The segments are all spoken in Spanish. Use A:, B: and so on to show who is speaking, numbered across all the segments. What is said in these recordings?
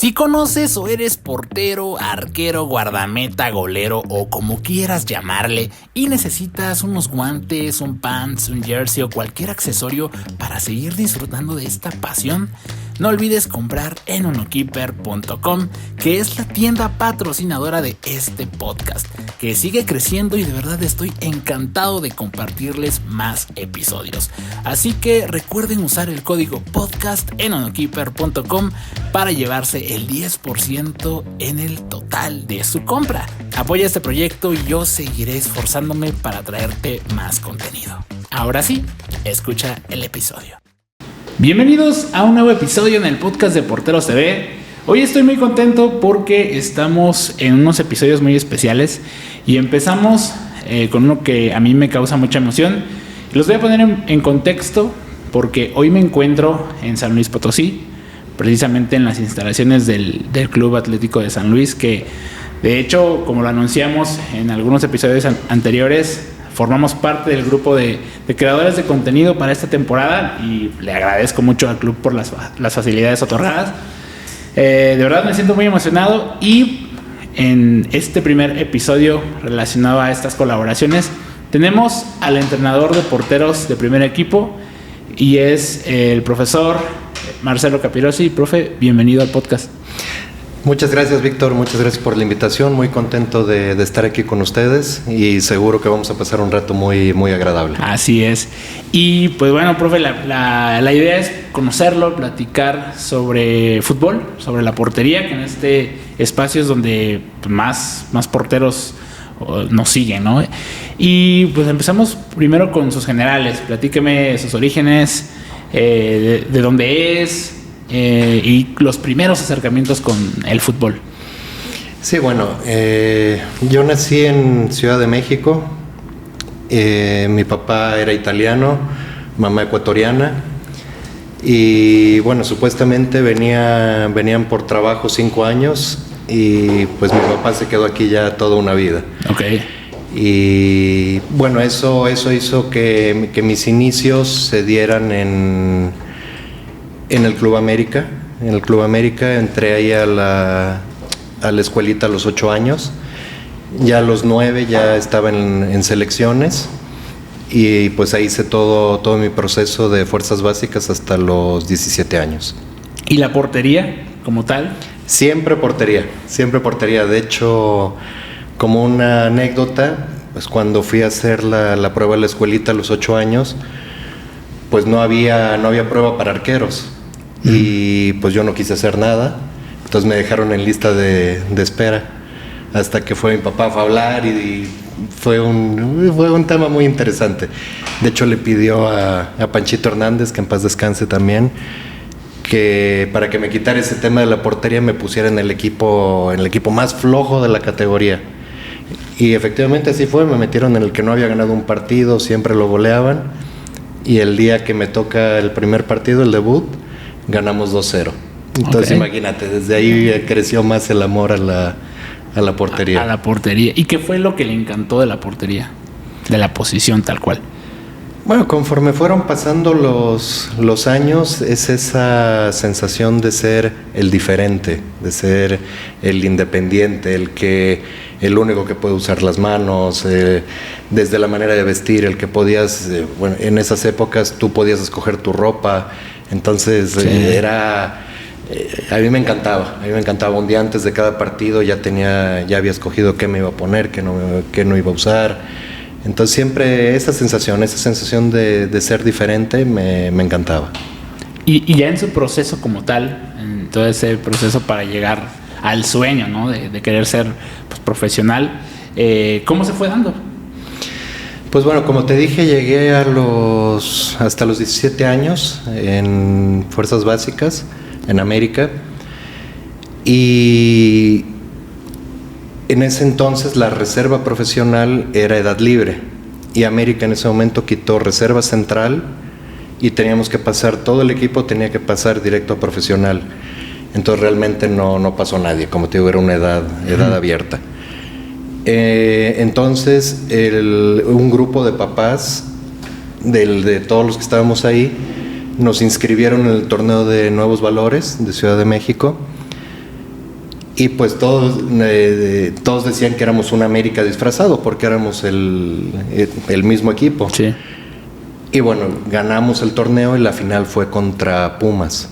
A: Si conoces o eres portero, arquero, guardameta, golero o como quieras llamarle y necesitas unos guantes, un pants, un jersey o cualquier accesorio para seguir disfrutando de esta pasión, no olvides comprar en unokeeper.com, que es la tienda patrocinadora de este podcast, que sigue creciendo y de verdad estoy encantado de compartirles más episodios. Así que recuerden usar el código podcast en unokeeper.com para llevarse el 10% en el total de su compra. Apoya este proyecto y yo seguiré esforzándome para traerte más contenido. Ahora sí, escucha el episodio. Bienvenidos a un nuevo episodio en el podcast de Porteros TV. Hoy estoy muy contento porque estamos en unos episodios muy especiales y empezamos con uno que a mí me causa mucha emoción. Los voy a poner en contexto porque hoy me encuentro en San Luis Potosí, precisamente en las instalaciones del Club Atlético de San Luis, que de hecho, como lo anunciamos en algunos episodios anteriores, formamos parte del grupo de creadores de contenido para esta temporada y le agradezco mucho al club por las facilidades otorgadas. De verdad me siento muy emocionado y en este primer episodio relacionado a estas colaboraciones tenemos al entrenador de porteros de primer equipo y es el profesor Marcelo Capirossi. Profe, bienvenido al podcast.
B: Muchas gracias, Víctor, muchas gracias por la invitación, muy contento de estar aquí con ustedes y seguro que vamos a pasar un rato muy, muy agradable.
A: Así es. Y pues bueno, profe, la idea es conocerlo, platicar sobre fútbol, sobre la portería, que en este espacio es donde más porteros nos siguen, ¿no? Y pues empezamos primero con sus generales, platíqueme sus orígenes, de dónde es, y los primeros acercamientos con el fútbol.
B: Sí, bueno, yo nací en Ciudad de México. Mi papá era italiano, mamá ecuatoriana, y bueno, supuestamente venían por trabajo 5 años y pues mi papá se quedó aquí ya toda una vida.
A: Okay.
B: Y bueno, eso hizo que mis inicios se dieran en el Club América. En el Club América entré ahí a la escuelita a los 8 años. Ya a los 9 ya estaba en selecciones y pues ahí hice todo mi proceso de fuerzas básicas hasta los 17 años.
A: ¿Y la portería como tal?
B: Siempre portería. De hecho, como una anécdota, pues cuando fui a hacer la prueba de la escuelita a los 8 años, pues no había prueba para arqueros. Y pues yo no quise hacer nada, entonces me dejaron en lista de espera hasta que fue mi papá a hablar y fue un tema muy interesante. De hecho le pidió a Panchito Hernández, que en paz descanse también, que para que me quitara ese tema de la portería me pusiera en el equipo más flojo de la categoría. Y efectivamente así fue, me metieron en el que no había ganado un partido, siempre lo goleaban, y el día que me toca el primer partido, el debut, ganamos 2-0. Entonces, imagínate, desde ahí creció más el amor a la portería.
A: A la portería. ¿Y qué fue lo que le encantó de la portería? De la posición tal cual.
B: Bueno, conforme fueron pasando los años, es esa sensación de ser el diferente, de ser el independiente, el único que puede usar las manos, desde la manera de vestir, el que podías, bueno, en esas épocas tú podías escoger tu ropa. Entonces sí. A mí me encantaba. Un día antes de cada partido ya había escogido qué me iba a poner, qué no iba a usar. Entonces siempre esa sensación de ser diferente me encantaba.
A: Y ya en su proceso como tal, en todo ese proceso para llegar al sueño, ¿no? de querer ser pues, profesional, ¿cómo se fue dando?
B: Pues bueno, como te dije, llegué hasta los 17 años en Fuerzas Básicas, en América, y en ese entonces la reserva profesional era edad libre, y América en ese momento quitó reserva central y teníamos que pasar, todo el equipo tenía que pasar directo a profesional. Entonces realmente no pasó nadie, como te digo, era una edad abierta. Entonces un grupo de papás de todos los que estábamos ahí nos inscribieron en el torneo de Nuevos Valores de Ciudad de México Y pues todos decían que éramos un América disfrazado porque éramos el mismo equipo.
A: Sí.
B: Y bueno, ganamos el torneo y la final fue contra Pumas.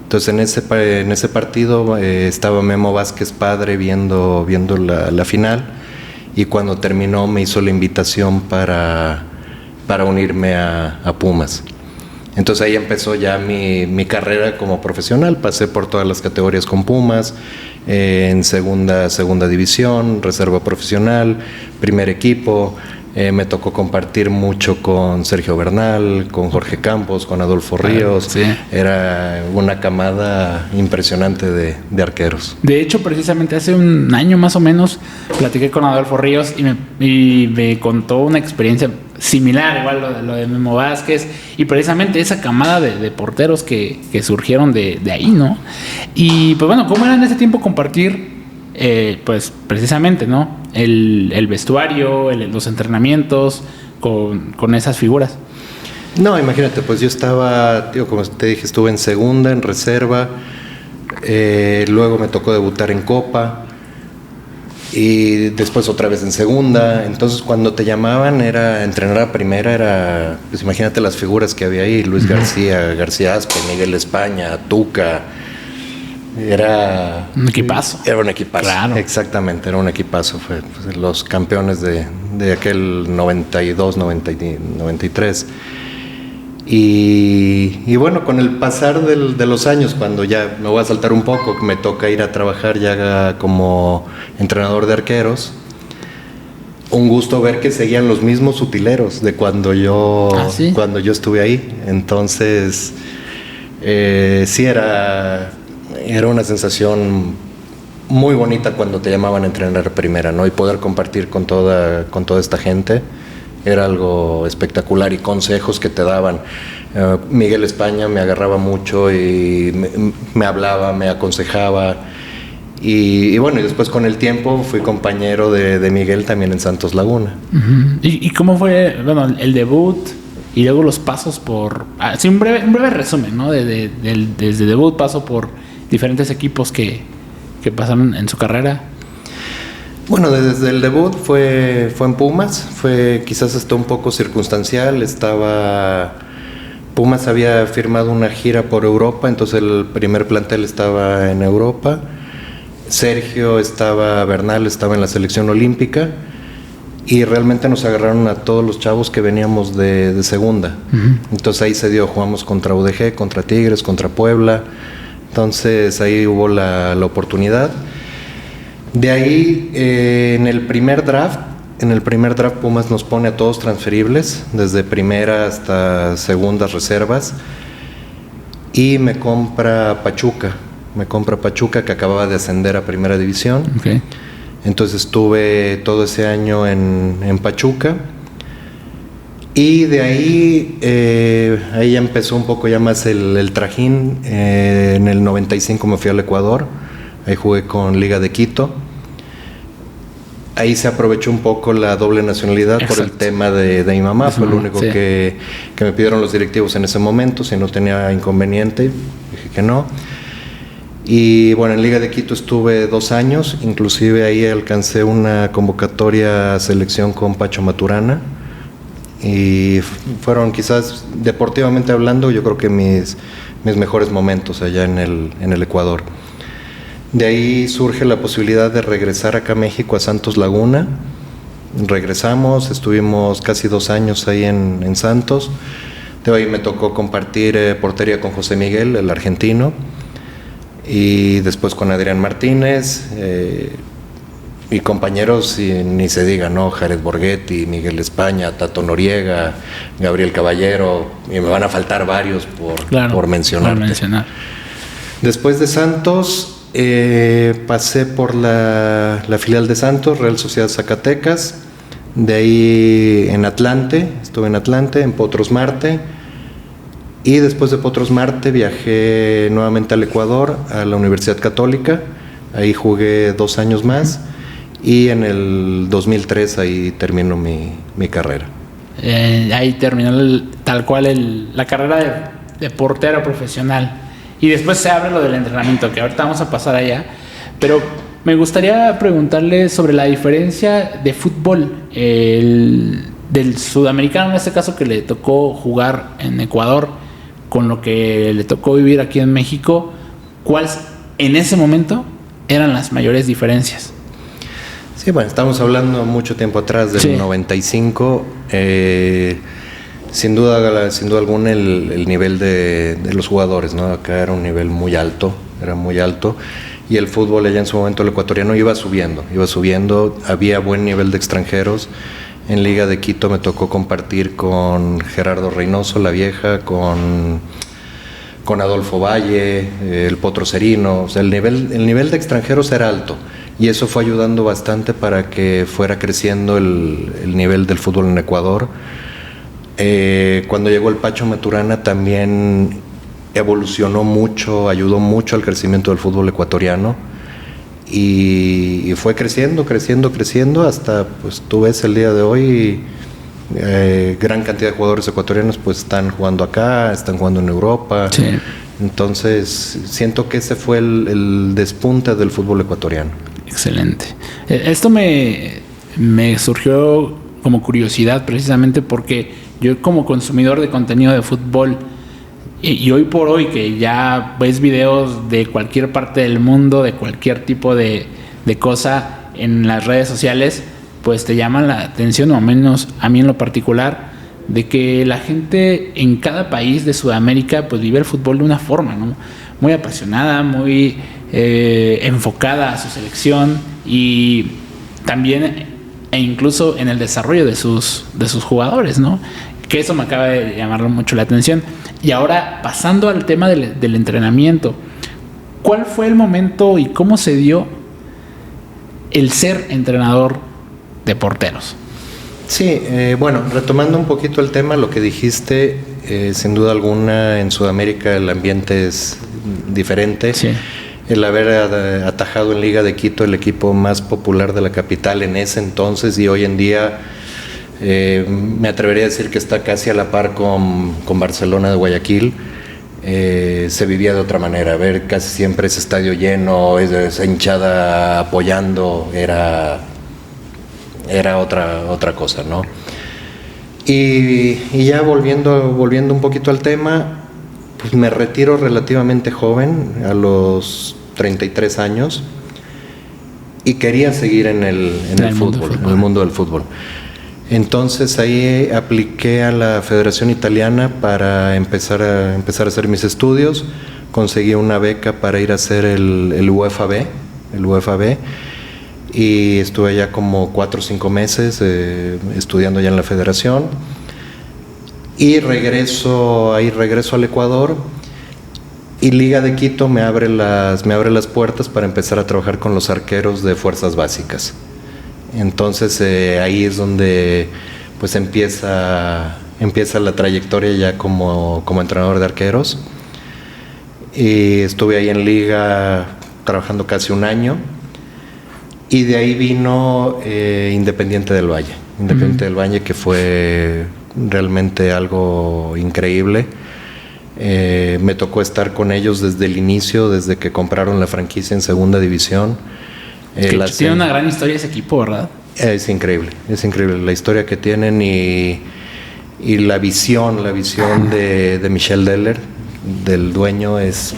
B: Entonces en ese partido estaba Memo Vázquez padre viendo la final, y cuando terminó me hizo la invitación para unirme a Pumas. Entonces ahí empezó ya mi carrera como profesional. Pasé por todas las categorías con Pumas, en segunda división, reserva profesional, primer equipo. Me tocó compartir mucho con Sergio Bernal, con Jorge Campos, con Adolfo Ríos.
A: Sí.
B: Era una camada impresionante de arqueros.
A: De hecho, precisamente hace un año más o menos platiqué con Adolfo Ríos y me contó una experiencia similar, igual lo de Memo Vázquez, y precisamente esa camada de porteros que surgieron de ahí, ¿no? Y pues bueno, ¿cómo era en ese tiempo compartir pues precisamente, ¿no? El vestuario, los entrenamientos con esas figuras?
B: No, imagínate, pues yo estaba, como te dije, estuve en segunda, en reserva, luego me tocó debutar en Copa y después otra vez en segunda. Entonces cuando te llamaban era entrenar a primera, pues imagínate las figuras que había ahí: Luis García, García Aspe, Miguel España, Tuca. Era
A: un equipazo.
B: Era un equipazo,
A: claro.
B: Exactamente, era un equipazo. Fue pues, los campeones de aquel 92, 93. Y bueno, con el pasar de los años, cuando ya me voy a saltar un poco, me toca ir a trabajar ya como entrenador de arqueros, un gusto ver que seguían los mismos utileros de cuando yo estuve ahí. Entonces, sí era una sensación muy bonita cuando te llamaban a entrenar primera, ¿no? Y poder compartir con toda esta gente era algo espectacular, y consejos que te daban. Miguel España me agarraba mucho y me hablaba, me aconsejaba. Y bueno, y después con el tiempo fui compañero de Miguel también en Santos Laguna.
A: Uh-huh. ¿Y cómo fue, bueno, el debut y luego los pasos por... Sí, un breve resumen, ¿no? Desde debut, paso por diferentes equipos que pasaron en su carrera.
B: Bueno, desde el debut fue en Pumas. Fue quizás hasta un poco circunstancial. Pumas había firmado una gira por Europa, entonces el primer plantel estaba en Europa. Bernal estaba en la selección olímpica, y realmente nos agarraron a todos los chavos que veníamos de segunda. Uh-huh. Entonces ahí jugamos contra UDG, contra Tigres, contra Puebla. Entonces ahí hubo la oportunidad. De ahí, en el primer draft Pumas nos pone a todos transferibles, desde primera hasta segundas reservas, y me compra Pachuca, que acababa de ascender a primera división.
A: Okay.
B: Entonces estuve todo ese año en Pachuca, y de ahí ya empezó un poco ya más el trajín. En el 95 me fui al Ecuador, ahí jugué con Liga de Quito. Ahí se aprovechó un poco la doble nacionalidad. Exacto. Por el tema de mi mamá. Fue lo único que me pidieron los directivos en ese momento. Si no tenía inconveniente, dije que no. Y bueno, en Liga de Quito estuve 2 años. Inclusive ahí alcancé una convocatoria a selección con Pacho Maturana. Y fueron, quizás deportivamente hablando, yo creo que mis mejores momentos allá en el Ecuador. De ahí surge la posibilidad de regresar acá a México, a Santos Laguna. Regresamos, estuvimos casi 2 años ahí en Santos. De ahí me tocó compartir portería con José Miguel, el argentino, y después con Adrián Martínez, y compañeros, y ni se diga, ¿no? Jared Borghetti, Miguel España, Tato Noriega, Gabriel Caballero, y me van a faltar varios por mencionar. Después de Santos, pasé por la filial de Santos, Real Sociedad Zacatecas. De ahí estuve en Atlante, en Potros Marte, y después de Potros Marte viajé nuevamente al Ecuador, a la Universidad Católica. Ahí jugué 2 años más, y en el 2003 ahí terminó mi carrera.
A: Ahí terminó tal cual la carrera de portero profesional. Y después se abre lo del entrenamiento, que ahorita vamos a pasar allá. Pero Me gustaría preguntarle sobre la diferencia de fútbol, del sudamericano en este caso que le tocó jugar en Ecuador, con lo que le tocó vivir aquí en México. ¿Cuáles en ese momento eran las mayores diferencias?
B: Sí, bueno, estamos hablando mucho tiempo atrás, del 95. Sin duda alguna el nivel de los jugadores, ¿no? Acá era un nivel muy alto, y el fútbol allá en su momento, el ecuatoriano, iba subiendo, había buen nivel de extranjeros. En Liga de Quito me tocó compartir con Gerardo Reynoso, La Vieja, con Adolfo Valle, el Potro Cerino. O sea, el nivel de extranjeros era alto, y eso fue ayudando bastante para que fuera creciendo el nivel del fútbol en Ecuador. Cuando llegó el Pacho Maturana también evolucionó mucho, ayudó mucho al crecimiento del fútbol ecuatoriano, y fue creciendo hasta, pues tú ves el día de hoy, gran cantidad de jugadores ecuatorianos pues están jugando acá, están jugando en Europa. Sí. Entonces siento que ese fue el despunte del fútbol ecuatoriano. Excelente.
A: Esto me surgió como curiosidad, precisamente porque yo, como consumidor de contenido de fútbol, y hoy por hoy que ya ves videos de cualquier parte del mundo, de cualquier tipo de cosa en las redes sociales, pues te llama la atención, o al menos a mí en lo particular, de que la gente en cada país de Sudamérica pues vive el fútbol de una forma, ¿no? Muy apasionada, muy enfocada a su selección, y también e incluso en el desarrollo de sus jugadores, ¿no? Que eso me acaba de llamar mucho la atención. Y ahora, pasando al tema del entrenamiento, ¿cuál fue el momento y cómo se dio el ser entrenador de porteros?
B: Sí, bueno, retomando un poquito el tema, lo que dijiste, sin duda alguna en Sudamérica el ambiente es diferente. Sí. El haber atajado en Liga de Quito el equipo más popular de la capital en ese entonces, y hoy en día me atrevería a decir que está casi a la par con Barcelona de Guayaquil. Se vivía de otra manera, ver casi siempre ese estadio lleno, esa hinchada apoyando, era otra cosa, ¿no? Y ya volviendo un poquito al tema, pues me retiro relativamente joven, a los 33 años, y quería seguir en el fútbol, en el mundo del fútbol. Entonces ahí apliqué a la Federación Italiana para empezar a hacer mis estudios. Conseguí una beca para ir a hacer el UFAB, y estuve allá como 4 o 5 meses estudiando ya en la Federación. Y regreso al Ecuador, y Liga de Quito me abre las puertas para empezar a trabajar con los arqueros de fuerzas básicas. Entonces ahí es donde pues empieza la trayectoria ya como entrenador de arqueros, y estuve ahí en Liga trabajando casi un año, y de ahí vino Independiente del Valle, que fue realmente algo increíble. Me tocó estar con ellos desde el inicio, desde que compraron la franquicia en segunda división.
A: Tiene una gran historia ese equipo, ¿verdad?
B: Es increíble la historia que tienen, y la visión de Michel Deller, del dueño, es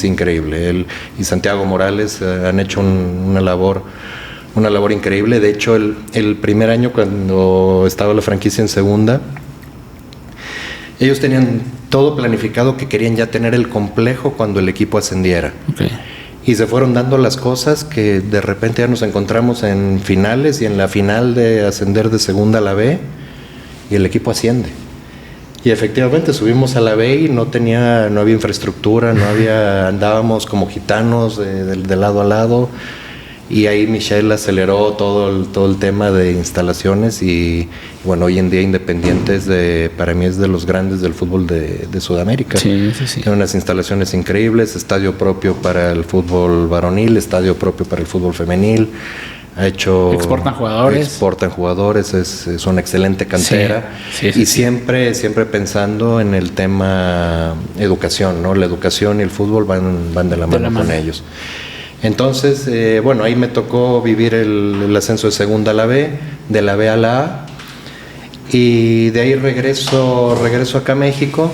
B: increíble. Él y Santiago Morales han hecho una labor increíble. De hecho, el primer año, cuando estaba la franquicia en segunda, ellos tenían todo planificado, que querían ya tener el complejo cuando el equipo ascendiera. Okay. Y se fueron dando las cosas que de repente ya nos encontramos en finales, y en la final de ascender de segunda a la B, y el equipo asciende. Y efectivamente subimos a la B y no había infraestructura, andábamos como gitanos de lado a lado. Y ahí Michel aceleró todo el tema de instalaciones, y bueno, hoy en día Independiente para mí es de los grandes del fútbol de Sudamérica. Sí. Tiene unas instalaciones increíbles, estadio propio para el fútbol varonil, estadio propio para el fútbol femenil. Exportan jugadores, es una excelente cantera. Sí. Siempre pensando en el tema educación, ¿no? La educación y el fútbol van de la mano con ellos. Entonces, bueno, ahí me tocó vivir el ascenso de segunda a la B, de la B a la A, y de ahí regreso acá a México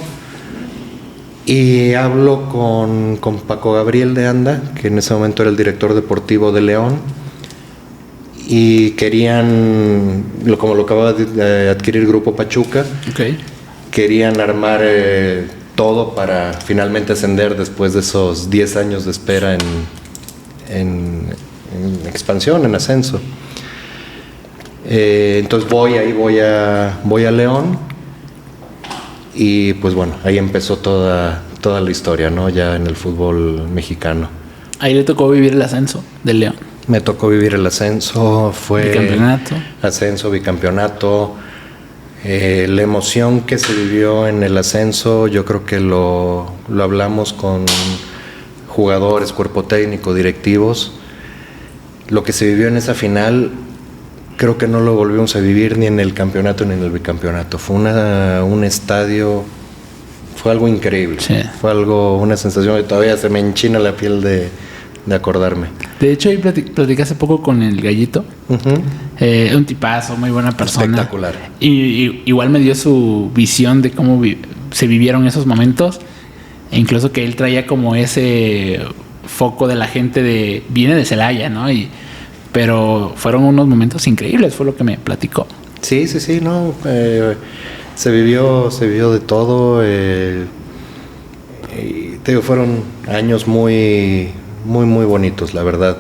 B: y hablo con Paco Gabriel de Anda, que en ese momento era el director deportivo de León, y querían, como lo acababa de adquirir Grupo Pachuca, querían armar todo para finalmente ascender después de esos 10 años de espera en expansión, en ascenso. Entonces voy a León y pues bueno, ahí empezó toda la historia, ¿no? Ya en el fútbol mexicano.
A: Ahí le tocó vivir el ascenso del León.
B: Me tocó vivir el ascenso, fue
A: bicampeonato.
B: Ascenso, bicampeonato. La emoción que se vivió en el ascenso, yo creo que lo hablamos con jugadores, cuerpo técnico, directivos. Lo que se vivió en esa final, creo que no lo volvimos a vivir ni en el campeonato ni en el bicampeonato. Fue un estadio, fue algo increíble. Sí. Fue una sensación que todavía se me enchina la piel de acordarme.
A: De hecho, ahí platicé hace poco con el Gallito. Uh-huh. Un tipazo, muy buena persona.
B: Espectacular.
A: Y igual me dio su visión de cómo se vivieron esos momentos. E incluso que él traía como ese foco de la gente viene de Celaya, ¿no? Pero fueron unos momentos increíbles, fue lo que me platicó.
B: Sí, no. Se vivió de todo. Y te digo, fueron años muy bonitos, la verdad.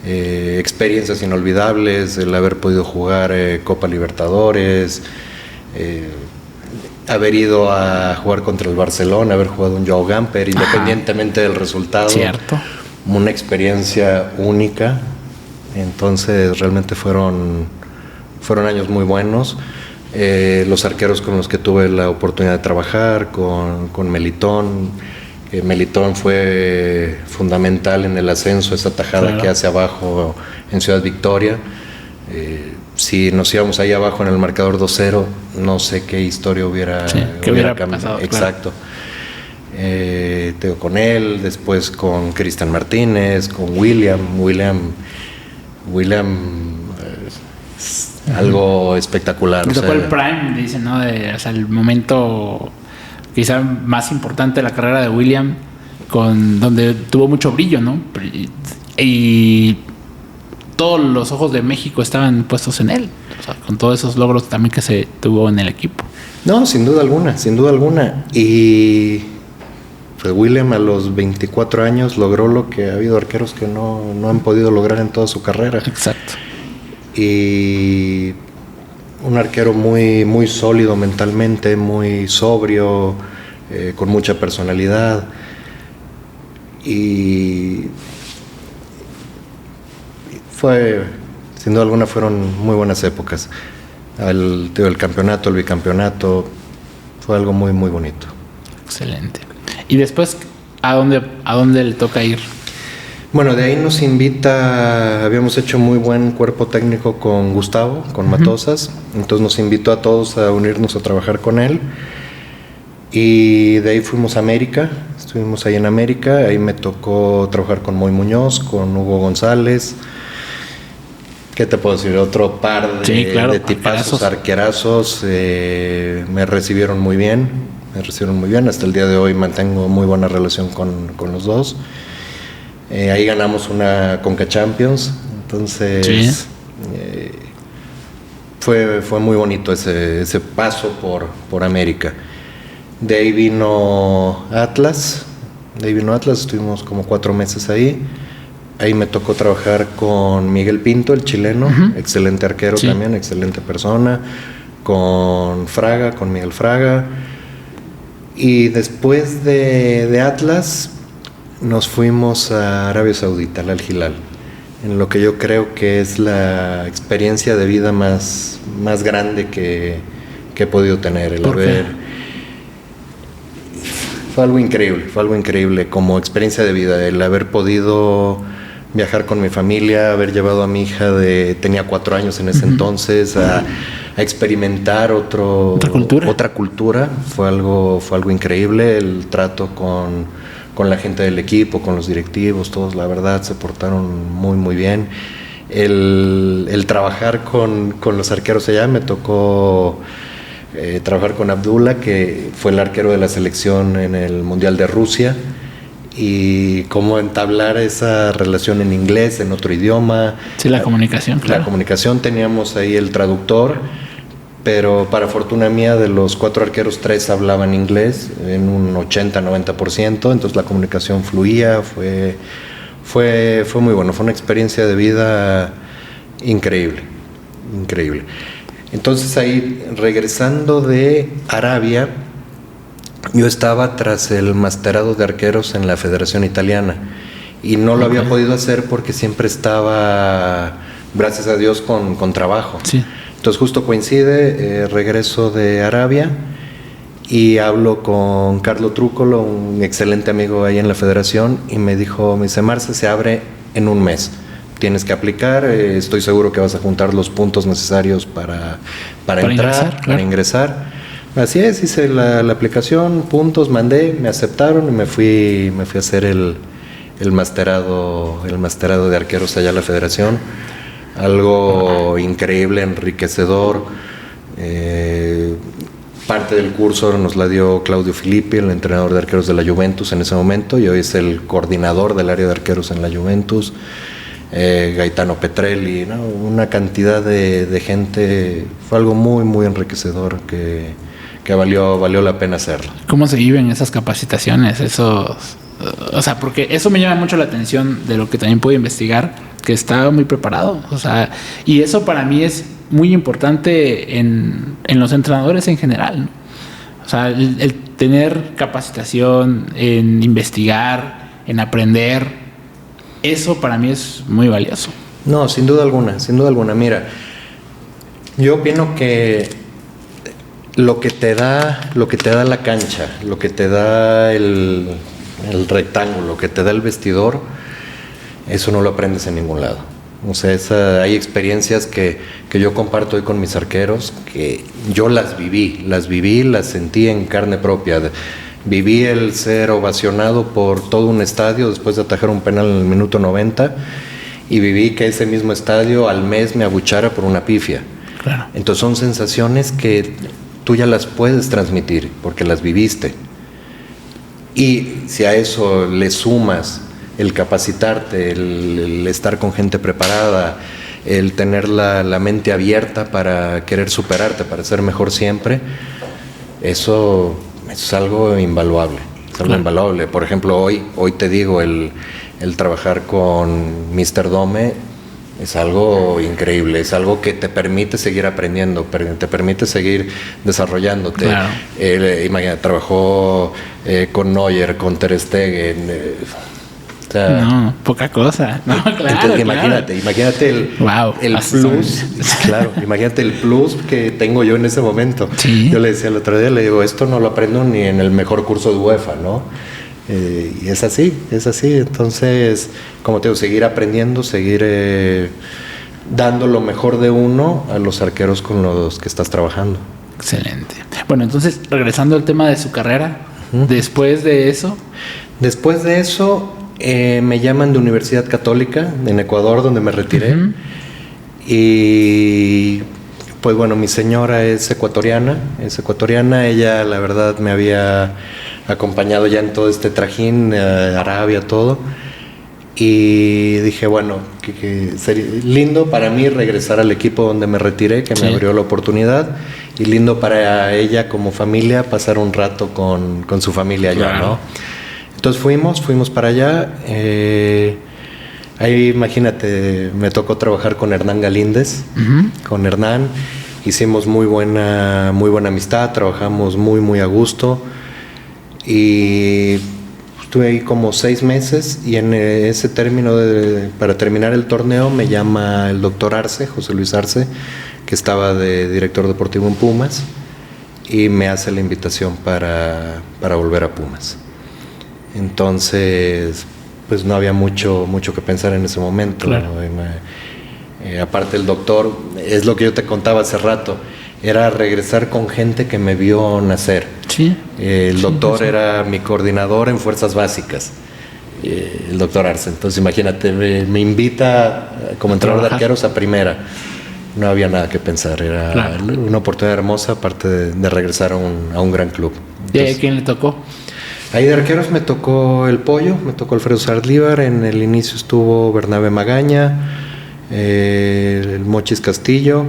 B: Experiencias inolvidables, el haber podido jugar Copa Libertadores, haber ido a jugar contra el Barcelona, haber jugado un Joao Gamper, independientemente del resultado.
A: Cierto.
B: Una experiencia única. Entonces realmente fueron años muy buenos. Los arqueros con los que tuve la oportunidad de trabajar, con Melitón. Melitón fue fundamental en el ascenso, esa tajada que hace abajo en Ciudad Victoria. Si nos íbamos ahí abajo en el marcador 2-0, no sé qué historia hubiera
A: pasado.
B: Exacto. Con él, después con Cristian Martínez, con William, algo espectacular.
A: Me tocó el prime, dicen, ¿no? El momento quizá más importante de la carrera de William, donde tuvo mucho brillo, ¿no? Y todos los ojos de México estaban puestos en él, o sea, con todos esos logros también que se tuvo en el equipo.
B: No, sin duda alguna. Y pues William a los 24 años logró lo que ha habido arqueros que no han podido lograr en toda su carrera.
A: Exacto.
B: Y un arquero muy sólido mentalmente, muy sobrio, con mucha personalidad. Y sin duda alguna fueron muy buenas épocas. El campeonato, el bicampeonato, fue algo muy bonito.
A: Excelente. Y después, ¿a dónde le toca ir?
B: Bueno, de ahí nos invita, habíamos hecho muy buen cuerpo técnico con Gustavo, con Matosas, entonces nos invitó a todos a unirnos a trabajar con él, y de ahí fuimos a América, estuvimos ahí en América, ahí me tocó trabajar con Moy Muñoz, con Hugo González. ¿Qué te puedo decir? Otro par de tipazos, arquerazos. Me recibieron muy bien, hasta el día de hoy mantengo muy buena relación con los dos. Ahí ganamos una Conca Champions, entonces fue muy bonito ese paso por América. De ahí vino Atlas, estuvimos como 4 meses ahí. Ahí me tocó trabajar con Miguel Pinto, el chileno, excelente arquero también, excelente persona, con Miguel Fraga. Y después de Atlas nos fuimos a Arabia Saudita, al Al-Hilal, en lo que yo creo que es la experiencia de vida más grande que he podido tener. Fue algo increíble como experiencia de vida, el haber podido viajar con mi familia, haber llevado a mi hija tenía 4 años en ese entonces, experimentar otra cultura. Fue algo increíble. El trato con la gente del equipo, con los directivos, todos la verdad se portaron muy muy bien. El trabajar con los arqueros allá, me tocó trabajar con Abdullah, que fue el arquero de la selección en el Mundial de Rusia, y cómo entablar esa relación en inglés, en otro idioma.
A: Sí, la comunicación, claro.
B: La comunicación, teníamos ahí el traductor, pero para fortuna mía, de los 4 arqueros, 3 hablaban inglés en un 80-90%, entonces la comunicación fluía, fue muy bueno, fue una experiencia de vida increíble. Entonces ahí, regresando de Arabia, yo estaba tras el masterado de arqueros en la Federación Italiana y no lo había podido hacer porque siempre estaba, gracias a Dios, con trabajo.
A: Sí.
B: Entonces justo coincide, regreso de Arabia y hablo con Carlo Trúcolo, un excelente amigo ahí en la Federación, y me dice, Marce, se abre en un mes. Tienes que aplicar, estoy seguro que vas a juntar los puntos necesarios para entrar,
A: ingresar, claro.
B: Para ingresar. Así es, hice la aplicación, puntos, mandé, me aceptaron y me fui a hacer el masterado de arqueros allá a la Federación. Algo increíble, enriquecedor. Parte del curso nos la dio Claudio Filippi, el entrenador de arqueros de la Juventus en ese momento, y hoy es el coordinador del área de arqueros en la Juventus. Gaetano Petrelli, ¿no? Una cantidad de gente. Fue algo muy muy enriquecedor que valió la pena hacerlo.
A: ¿Cómo se viven esas capacitaciones? O sea, porque eso me llama mucho la atención de lo que también pude investigar, que estaba muy preparado. O sea, y eso para mí es muy importante en los entrenadores en general, ¿no? O sea, el tener capacitación, en investigar, en aprender, eso para mí es muy valioso.
B: No, sin duda alguna. Mira, yo opino que lo que te da la cancha, lo que te da el rectángulo, lo que te da el vestidor, eso no lo aprendes en ningún lado. O sea, hay experiencias que yo comparto hoy con mis arqueros, que yo las viví, las sentí en carne propia. Viví el ser ovacionado por todo un estadio después de atajar un penal en el minuto 90, y viví que ese mismo estadio al mes me abuchara por una pifia.
A: Claro.
B: Entonces son sensaciones que tú ya las puedes transmitir porque las viviste. Y si a eso le sumas el capacitarte, el estar con gente preparada, el tener la mente abierta para querer superarte, para ser mejor siempre, eso es algo invaluable. Es algo invaluable. Por ejemplo, hoy te digo, el trabajar con Mr. Dome es algo increíble, es algo que te permite seguir aprendiendo, te permite seguir desarrollándote.
A: Claro.
B: Imagínate, trabajó con Neuer, con Ter Stegen. O sea,
A: no, poca cosa. No, claro.
B: Entonces, imagínate el plus. Claro, imagínate el plus que tengo yo en ese momento.
A: Sí.
B: Yo le decía el otro día, le digo, esto no lo aprendo ni en el mejor curso de UEFA, ¿no? Y es así. Entonces, como te digo, seguir aprendiendo, seguir dando lo mejor de uno a los arqueros con los que estás trabajando.
A: Excelente. Bueno, entonces, regresando al tema de su carrera, después de eso,
B: me llaman de Universidad Católica en Ecuador, donde me retiré. Y pues bueno, mi señora es ecuatoriana. Ella, la verdad, me había acompañado ya en todo este trajín, Arabia, todo. Y dije, bueno, que sería lindo para mí regresar al equipo donde me retiré, que me abrió la oportunidad, y lindo para ella como familia pasar un rato con su familia allá, ¿no? Entonces fuimos para allá. Ahí, imagínate, me tocó trabajar con Hernán Galíndez. Con Hernán hicimos muy buena amistad, trabajamos muy muy a gusto, y estuve ahí como 6 meses, y en ese término para terminar el torneo me llama el doctor Arce, José Luis Arce, que estaba de director deportivo en Pumas, y me hace la invitación para volver a Pumas. Entonces, pues no había mucho que pensar en ese momento. Claro. Aparte el doctor, es lo que yo te contaba hace rato, era regresar con gente que me vio nacer.
A: Sí.
B: El doctor era mi coordinador en fuerzas básicas, el doctor Arce. Entonces imagínate, me invita como entrenador de arqueros a primera. No había nada que pensar, era una oportunidad hermosa, aparte de regresar a un gran club.
A: Entonces, ¿y a quién le tocó?
B: Ahí de arqueros me tocó el Pollo, me tocó Alfredo Saldívar, en el inicio estuvo Bernabe Magaña, el Mochis Castillo,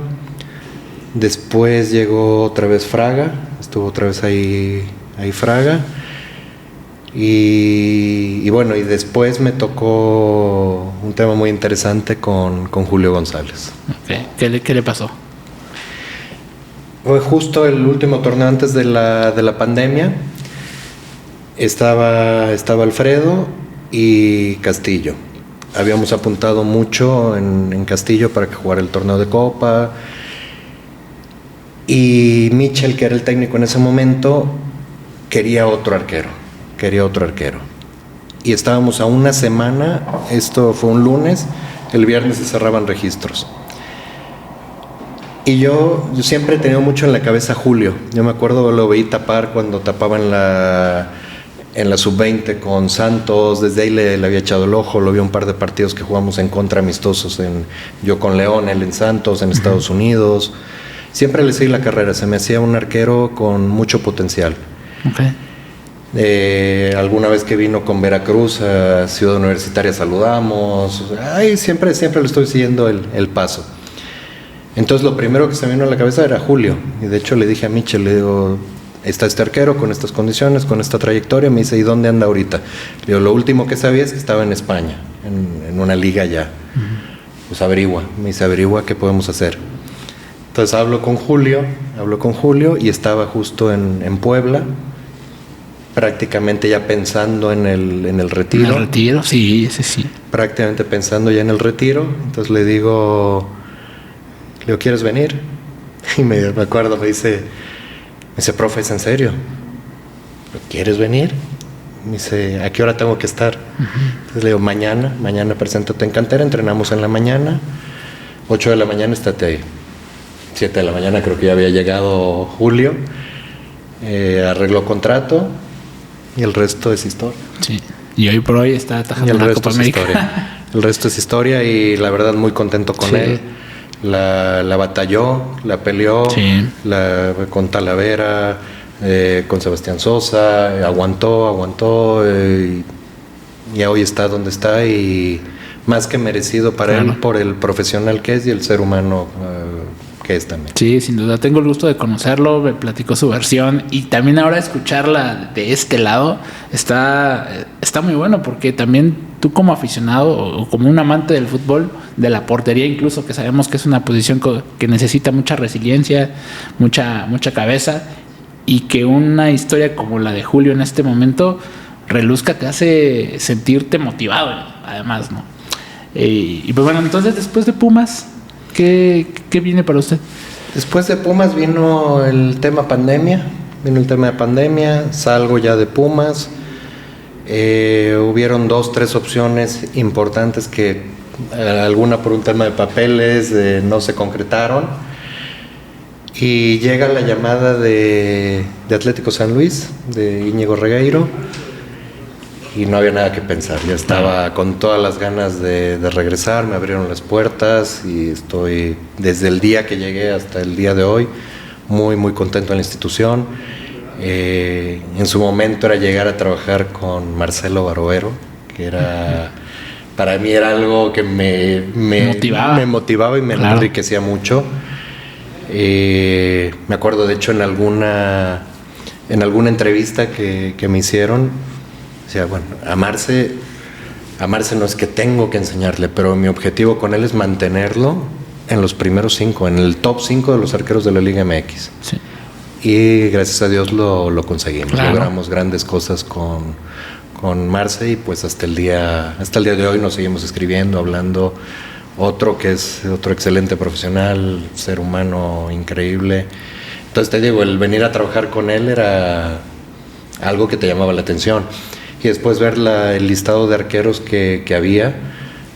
B: después llegó otra vez Fraga, estuvo otra vez ahí Fraga, y bueno, y después me tocó un tema muy interesante con Julio González.
A: Okay. ¿Qué le pasó?
B: Fue justo el último torneo antes de la pandemia. Estaba Alfredo y Castillo. Habíamos apuntado mucho en Castillo para que jugara el torneo de Copa. Y Michel, que era el técnico en ese momento, quería otro arquero. Y estábamos a una semana, esto fue un lunes, el viernes se cerraban registros. Y yo siempre he tenido mucho en la cabeza a Julio. Yo me acuerdo, lo veí tapar cuando tapaba en la sub-20 con Santos. Desde ahí le había echado el ojo. Lo vi un par de partidos que jugamos en contra amistosos. Yo con León, él en Santos, en Estados Unidos. Siempre le seguí la carrera. Se me hacía un arquero con mucho potencial.
A: Okay.
B: Alguna vez que vino con Veracruz a Ciudad Universitaria saludamos. Siempre le estoy siguiendo el paso. Entonces lo primero que se me vino a la cabeza era Julio. Y de hecho le dije a Michel, le digo, está este arquero con estas condiciones, con esta trayectoria. Me dice, ¿y dónde anda ahorita? Le digo, lo último que sabía es que estaba en España, en una liga allá. Pues averigua. Me dice, averigua qué podemos hacer. Entonces hablo con Julio y estaba justo en Puebla, prácticamente ya pensando en el retiro.
A: ¿En el retiro? Sí, ese sí.
B: Prácticamente pensando ya en el retiro. Entonces le digo, ¿quieres venir? Y me acuerdo, me dice, profe, ¿es en serio? ¿Quieres venir? Me dice, ¿a qué hora tengo que estar? Entonces le digo, mañana preséntate en cantera, entrenamos en la mañana, 8 de la mañana estate ahí. 7 de la mañana creo que ya había llegado Julio, arregló contrato y el resto es historia.
A: Sí, y hoy por hoy está atajando la Copa América.
B: El resto es historia y la verdad muy contento con él. La batalló, la peleó, con Talavera, con Sebastián Sosa, aguantó y hoy está donde está y más que merecido para él por el profesional que es y el ser humano que es también.
A: Sí, sin duda, tengo el gusto de conocerlo, me platicó su versión y también ahora escucharla de este lado está muy bueno porque también tú como aficionado o como un amante del fútbol, de la portería incluso, que sabemos que es una posición que necesita mucha resiliencia, mucha cabeza, y que una historia como la de Julio en este momento reluzca, te hace sentirte motivado, además, ¿no? Y pues bueno, entonces después de Pumas, ¿qué viene para usted?
B: Después de Pumas vino el tema de pandemia, salgo ya de Pumas. Hubieron 2-3 opciones importantes que alguna por un tema de papeles no se concretaron y llega la llamada de Atlético San Luis, de Íñigo Regueiro, y no había nada que pensar. Ya estaba con todas las ganas de regresar, me abrieron las puertas y estoy desde el día que llegué hasta el día de hoy muy muy contento en la institución. En su momento era llegar a trabajar con Marcelo Barovero, que era para mí era algo que me motivaba y me enriquecía mucho. Me acuerdo de hecho en alguna entrevista que me hicieron, decía, bueno, a Marce no es que tengo que enseñarle, pero mi objetivo con él es mantenerlo en los primeros 5, en el top 5 de los arqueros de la Liga MX. Sí. Y gracias a Dios lo conseguimos. Claro. Logramos grandes cosas con Marce y pues hasta el día de hoy nos seguimos escribiendo, hablando. Otro excelente profesional, ser humano increíble. Entonces te digo, el venir a trabajar con él era algo que te llamaba la atención. Y después ver el listado de arqueros que había,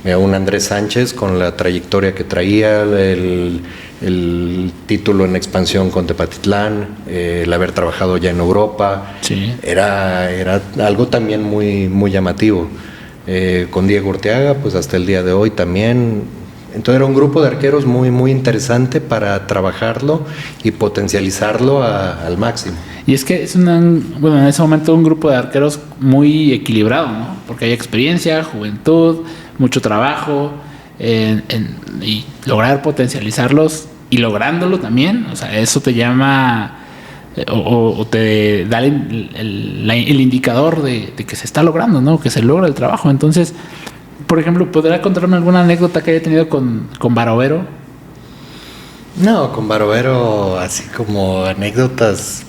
B: un Andrés Sánchez con la trayectoria que traía, el el título en expansión con Tepatitlán, el haber trabajado ya en Europa,
A: Sí.
B: era algo también muy, muy llamativo. Con Diego Urteaga, pues hasta el día de hoy también. Entonces era un grupo de arqueros muy, muy interesante para trabajarlo y potencializarlo al máximo.
A: Y es que es bueno, en ese momento un grupo de arqueros muy equilibrado, ¿no? Porque hay experiencia, juventud, mucho trabajo, y lograr potencializarlos y lográndolo también, o sea, eso te llama o te da el indicador de que se está logrando, ¿no? Que se logra el trabajo. Entonces, por ejemplo, ¿podrá contarme alguna anécdota que haya tenido con Barovero?
B: No, con Barovero, así como anécdotas,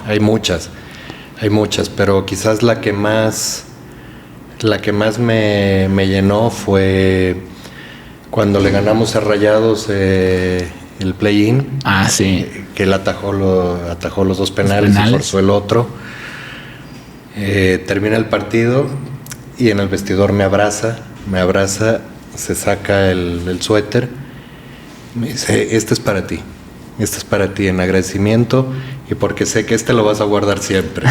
B: hay muchas, pero quizás la que más me llenó fue cuando le ganamos a Rayados el play-in.
A: Ah, sí.
B: Que él atajó los dos penales y forzó el otro. Termina el partido y en el vestidor me abraza, se saca el suéter, me dice, este es para ti en agradecimiento y porque sé que lo vas a guardar siempre.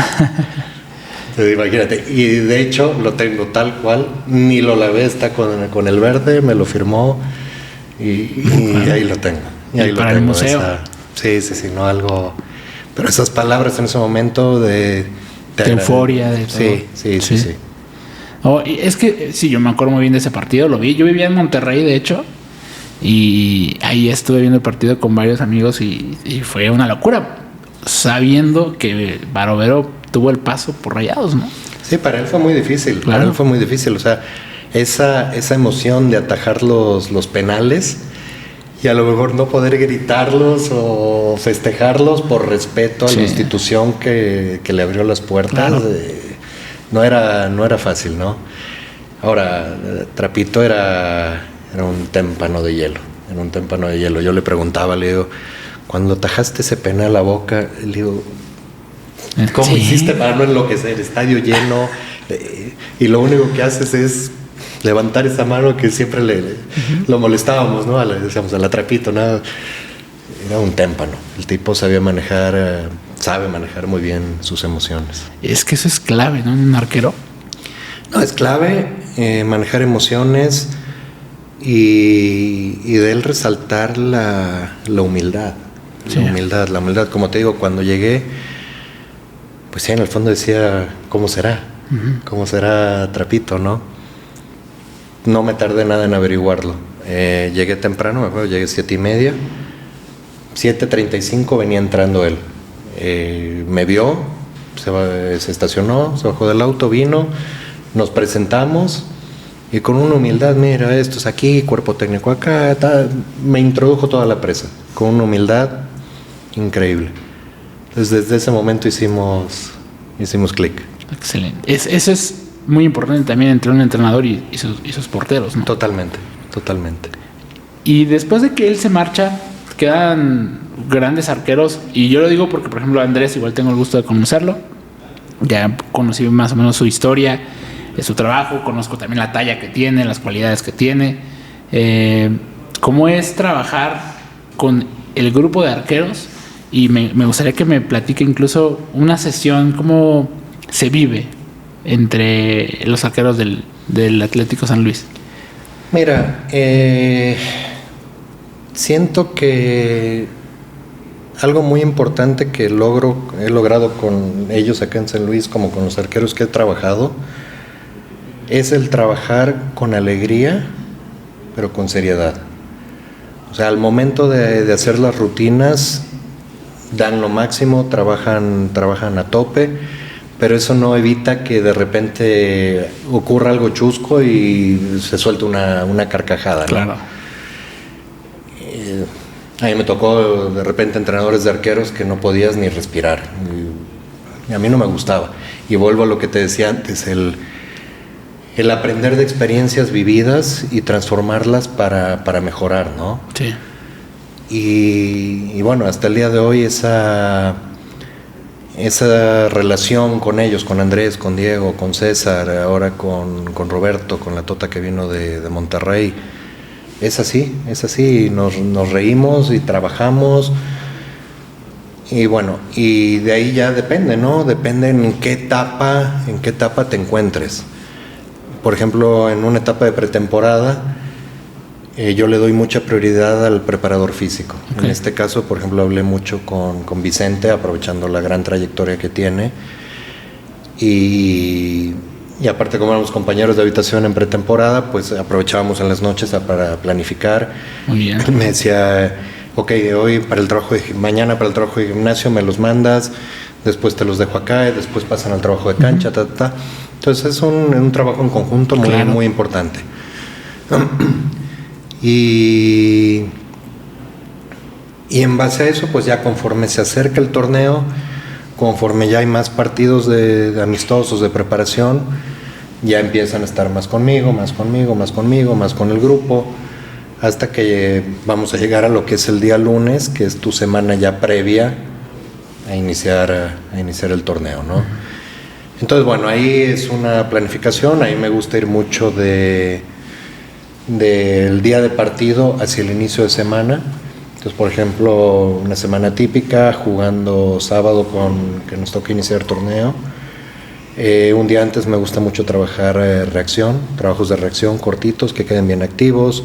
B: Entonces, imagínate, y de hecho lo tengo tal cual, ni lo lavé, está con el verde, me lo firmó y ahí lo tengo. Y ahí
A: para el museo.
B: Sí, no, algo. Pero esas palabras en ese momento de
A: euforia, de todo.
B: Sí.
A: Oh, y es que sí, yo me acuerdo muy bien de ese partido, lo vi. Yo vivía en Monterrey, de hecho, y ahí estuve viendo el partido con varios amigos y fue una locura, sabiendo que Barovero tuvo el paso por Rayados, ¿no?
B: Sí, para él fue muy difícil.
A: Claro.
B: Para él fue muy difícil. O sea, esa emoción de atajar los penales y a lo mejor no poder gritarlos o festejarlos por respeto a la institución que le abrió las puertas.
A: Claro.
B: No era fácil, ¿no? Ahora, Trapito era un témpano de hielo. Yo le preguntaba, le digo, cuando atajaste ese penal a Boca, le digo, ¿cómo hiciste para no enloquecer? Estadio lleno, y lo único que haces es levantar esa mano que siempre lo molestábamos, ¿no? Decíamos, a la Trapito, nada. Era un témpano. El tipo sabe manejar muy bien sus emociones.
A: Es que eso es clave, ¿no? En un arquero.
B: No, es clave manejar emociones y de él resaltar la humildad.
A: Sí.
B: La humildad. Como te digo, cuando llegué, pues sí, en el fondo decía, ¿cómo será? Uh-huh. ¿Cómo será Trapito, no? No me tardé nada en averiguarlo. Llegué temprano, me acuerdo, llegué 7:30. 7:35 venía entrando él. Me vio, se estacionó, se bajó del auto, vino, nos presentamos y con una humildad, mira, esto es aquí, cuerpo técnico acá, me introdujo toda la presa, con una humildad increíble. Entonces desde ese momento hicimos clic.
A: Excelente. Eso es muy importante también entre un entrenador y sus porteros, ¿no?
B: Totalmente.
A: Y después de que él se marcha, quedan grandes arqueros, y yo lo digo porque, por ejemplo, Andrés, igual tengo el gusto de conocerlo, ya conocí más o menos su historia, su trabajo, conozco también la talla que tiene, las cualidades que tiene. ¿Cómo es trabajar con el grupo de arqueros? Y me gustaría que me platique incluso una sesión, cómo se vive entre los arqueros del Atlético San Luis.
B: Mira, siento que algo muy importante que he logrado con ellos acá en San Luis, como con los arqueros que he trabajado, es el trabajar con alegría, pero con seriedad. O sea, al momento de hacer las rutinas, dan lo máximo, trabajan a tope, pero eso no evita que de repente ocurra algo chusco y se suelte una carcajada, ¿no?
A: Claro.
B: A mí me tocó de repente entrenadores de arqueros que no podías ni respirar. Y a mí no me gustaba. Y vuelvo a lo que te decía antes, el aprender de experiencias vividas y transformarlas para mejorar, ¿no?
A: Sí.
B: Y bueno, hasta el día de hoy esa relación con ellos, con Andrés, con Diego, con César, ahora con Roberto, con la Tota que vino de Monterrey, es así, nos reímos y trabajamos. Y bueno, y de ahí ya depende, ¿no? Depende en qué etapa te encuentres. Por ejemplo, en una etapa de pretemporada, yo le doy mucha prioridad al preparador físico. Okay. En este caso, por ejemplo, hablé mucho con Vicente, aprovechando la gran trayectoria que tiene. Y aparte, como éramos compañeros de habitación en pretemporada, pues aprovechábamos en las noches para planificar.
A: Muy bien.
B: Me decía, ok, mañana para el trabajo de gimnasio me los mandas, después te los dejo acá y después pasan al trabajo de cancha, Entonces es un trabajo en conjunto muy, claro, muy importante. Y en base a eso, pues ya conforme se acerca el torneo, conforme ya hay más partidos de amistosos, de preparación, ya empiezan a estar más conmigo, más con el grupo, hasta que vamos a llegar a lo que es el día lunes, que es tu semana ya previa a iniciar el torneo, ¿no? Entonces, bueno, ahí es una planificación, ahí me gusta ir mucho del día de partido hacia el inicio de semana. Entonces, por ejemplo, una semana típica, jugando sábado que nos toca iniciar el torneo. Un día antes me gusta mucho trabajar trabajos de reacción cortitos que queden bien activos.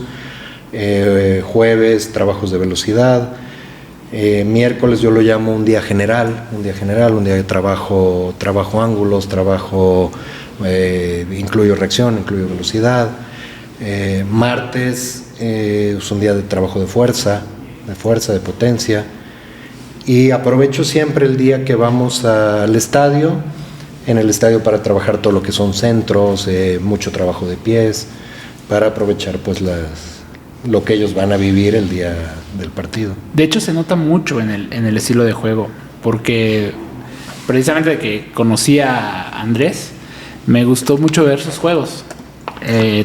B: Jueves, trabajos de velocidad. Miércoles yo lo llamo un día general, un día de trabajo ángulos, incluyo reacción, incluyo velocidad. Martes es un día de trabajo de fuerza, de potencia, y aprovecho siempre el día que vamos al estadio, en el estadio para trabajar todo lo que son centros, mucho trabajo de pies, para aprovechar pues lo que ellos van a vivir el día del partido.
A: De hecho se nota mucho en el estilo de juego, porque precisamente de que conocí a Andrés, me gustó mucho ver sus juegos.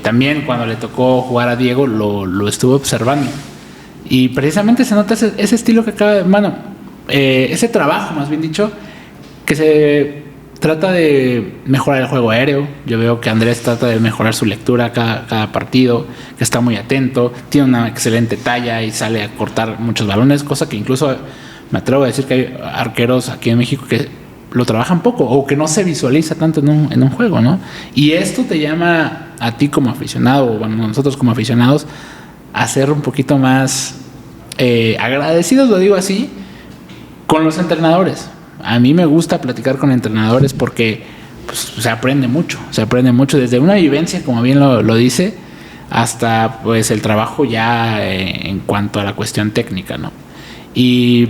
A: También cuando le tocó jugar a Diego lo estuve observando y precisamente se nota ese estilo que acaba de, ese trabajo más bien dicho, que se trata de mejorar el juego aéreo. Yo veo que Andrés trata de mejorar su lectura cada partido, que está muy atento, tiene una excelente talla y sale a cortar muchos balones, cosa que incluso me atrevo a decir que hay arqueros aquí en México que lo trabajan poco o que no se visualiza tanto en un juego, ¿no? Y esto te llama a ti como aficionado, o bueno, nosotros como aficionados, a ser un poquito más agradecidos, lo digo así, con los entrenadores. A mí me gusta platicar con entrenadores porque pues, se aprende mucho desde una vivencia, como bien lo dice, hasta pues el trabajo ya en cuanto a la cuestión técnica, ¿no? Y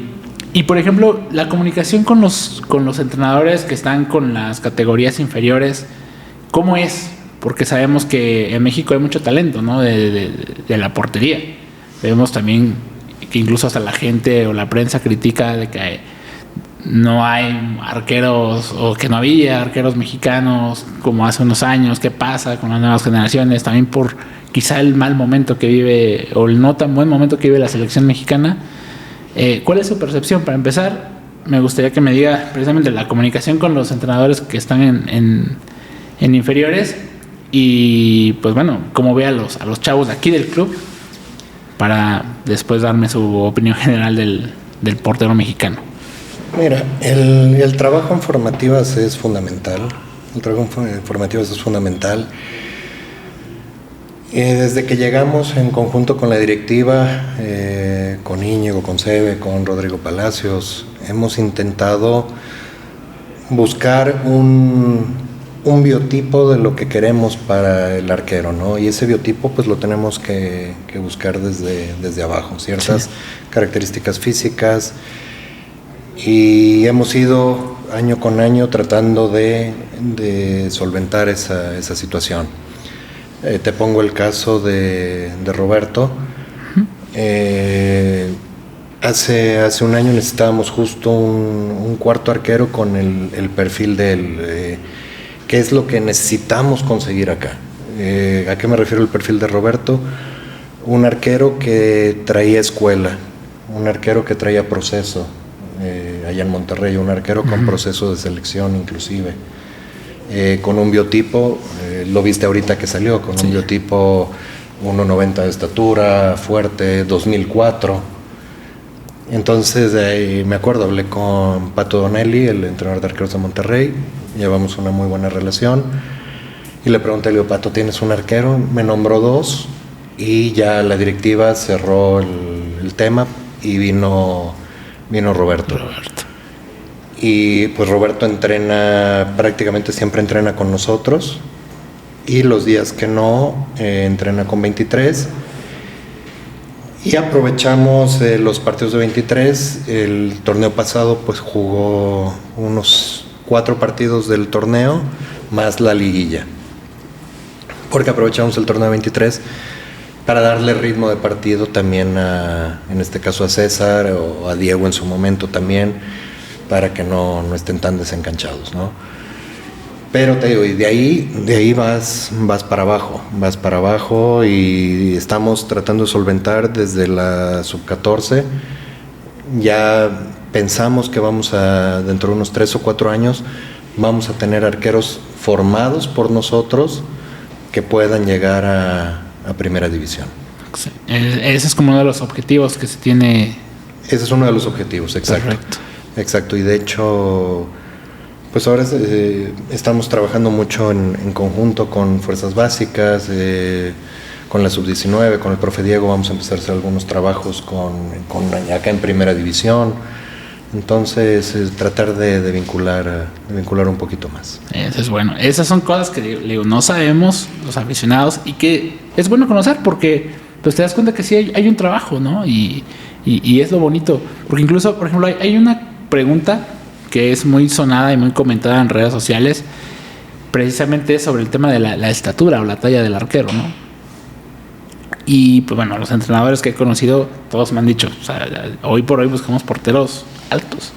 A: por ejemplo, la comunicación con los entrenadores que están con las categorías inferiores, ¿cómo es? Porque sabemos que en México hay mucho talento, ¿no? De la portería. Vemos también que incluso hasta la gente o la prensa critica de que no hay arqueros, o que no había arqueros mexicanos como hace unos años. ¿Qué pasa con las nuevas generaciones? También por quizá el mal momento que vive, o el no tan buen momento que vive la selección mexicana. ¿Cuál es su percepción? Para empezar, me gustaría que me diga precisamente la comunicación con los entrenadores que están en inferiores y pues bueno, cómo ve a los chavos de aquí del club, para después darme su opinión general del portero mexicano.
B: Mira, el trabajo en formativas es fundamental. Desde que llegamos en conjunto con la directiva, con Íñigo, con Sebe, con Rodrigo Palacios, hemos intentado buscar un biotipo de lo que queremos para el arquero, ¿no? Y ese biotipo pues lo tenemos que buscar desde abajo, ciertas características físicas, y hemos ido año con año tratando de solventar esa situación. Te pongo el caso de Roberto. Hace un año necesitábamos justo un cuarto arquero con el perfil de él. ¿Qué es lo que necesitamos conseguir acá? ¿A qué me refiero el perfil de Roberto? Un arquero que traía escuela, un arquero que traía proceso, allá en Monterrey, un arquero con proceso de selección inclusive. Con un biotipo, lo viste ahorita que salió, con un biotipo 1,90 de estatura, fuerte, 2004. Entonces de ahí me acuerdo, hablé con Pato Donelli, el entrenador de arqueros de Monterrey, llevamos una muy buena relación y le pregunté, le digo, Pato, ¿tienes un arquero? Me nombró 2 y ya la directiva cerró el tema y vino Roberto. Y pues Roberto prácticamente siempre entrena con nosotros y los días que no, entrena con 23. Y aprovechamos los partidos de 23. El torneo pasado pues jugó unos 4 partidos del torneo más la liguilla, porque aprovechamos el torneo de 23 para darle ritmo de partido también en este caso a César o a Diego en su momento también, para que no estén tan desencanchados, ¿no? Pero te digo, y de ahí vas para abajo y estamos tratando de solventar desde la sub-14. Ya pensamos que dentro de unos 3 o 4 años, vamos a tener arqueros formados por nosotros que puedan llegar a primera división.
A: Sí. Ese es como uno de los objetivos que se tiene.
B: Ese es uno de los objetivos, exacto.
A: Correcto.
B: Exacto, y de hecho, pues ahora estamos trabajando mucho en conjunto con Fuerzas Básicas, con la Sub-19, con el profe Diego. Vamos a empezar a hacer algunos trabajos con acá en Primera División. Entonces, tratar de vincular un poquito más.
A: Eso es bueno. Esas son cosas que digo, no sabemos los aficionados y que es bueno conocer porque pues te das cuenta que sí hay un trabajo, ¿no? Y es lo bonito. Porque incluso, por ejemplo, hay una pregunta que es muy sonada y muy comentada en redes sociales, precisamente sobre el tema de la estatura o la talla del arquero, ¿no? Y pues bueno, los entrenadores que he conocido, todos me han dicho, o sea, hoy por hoy buscamos porteros altos,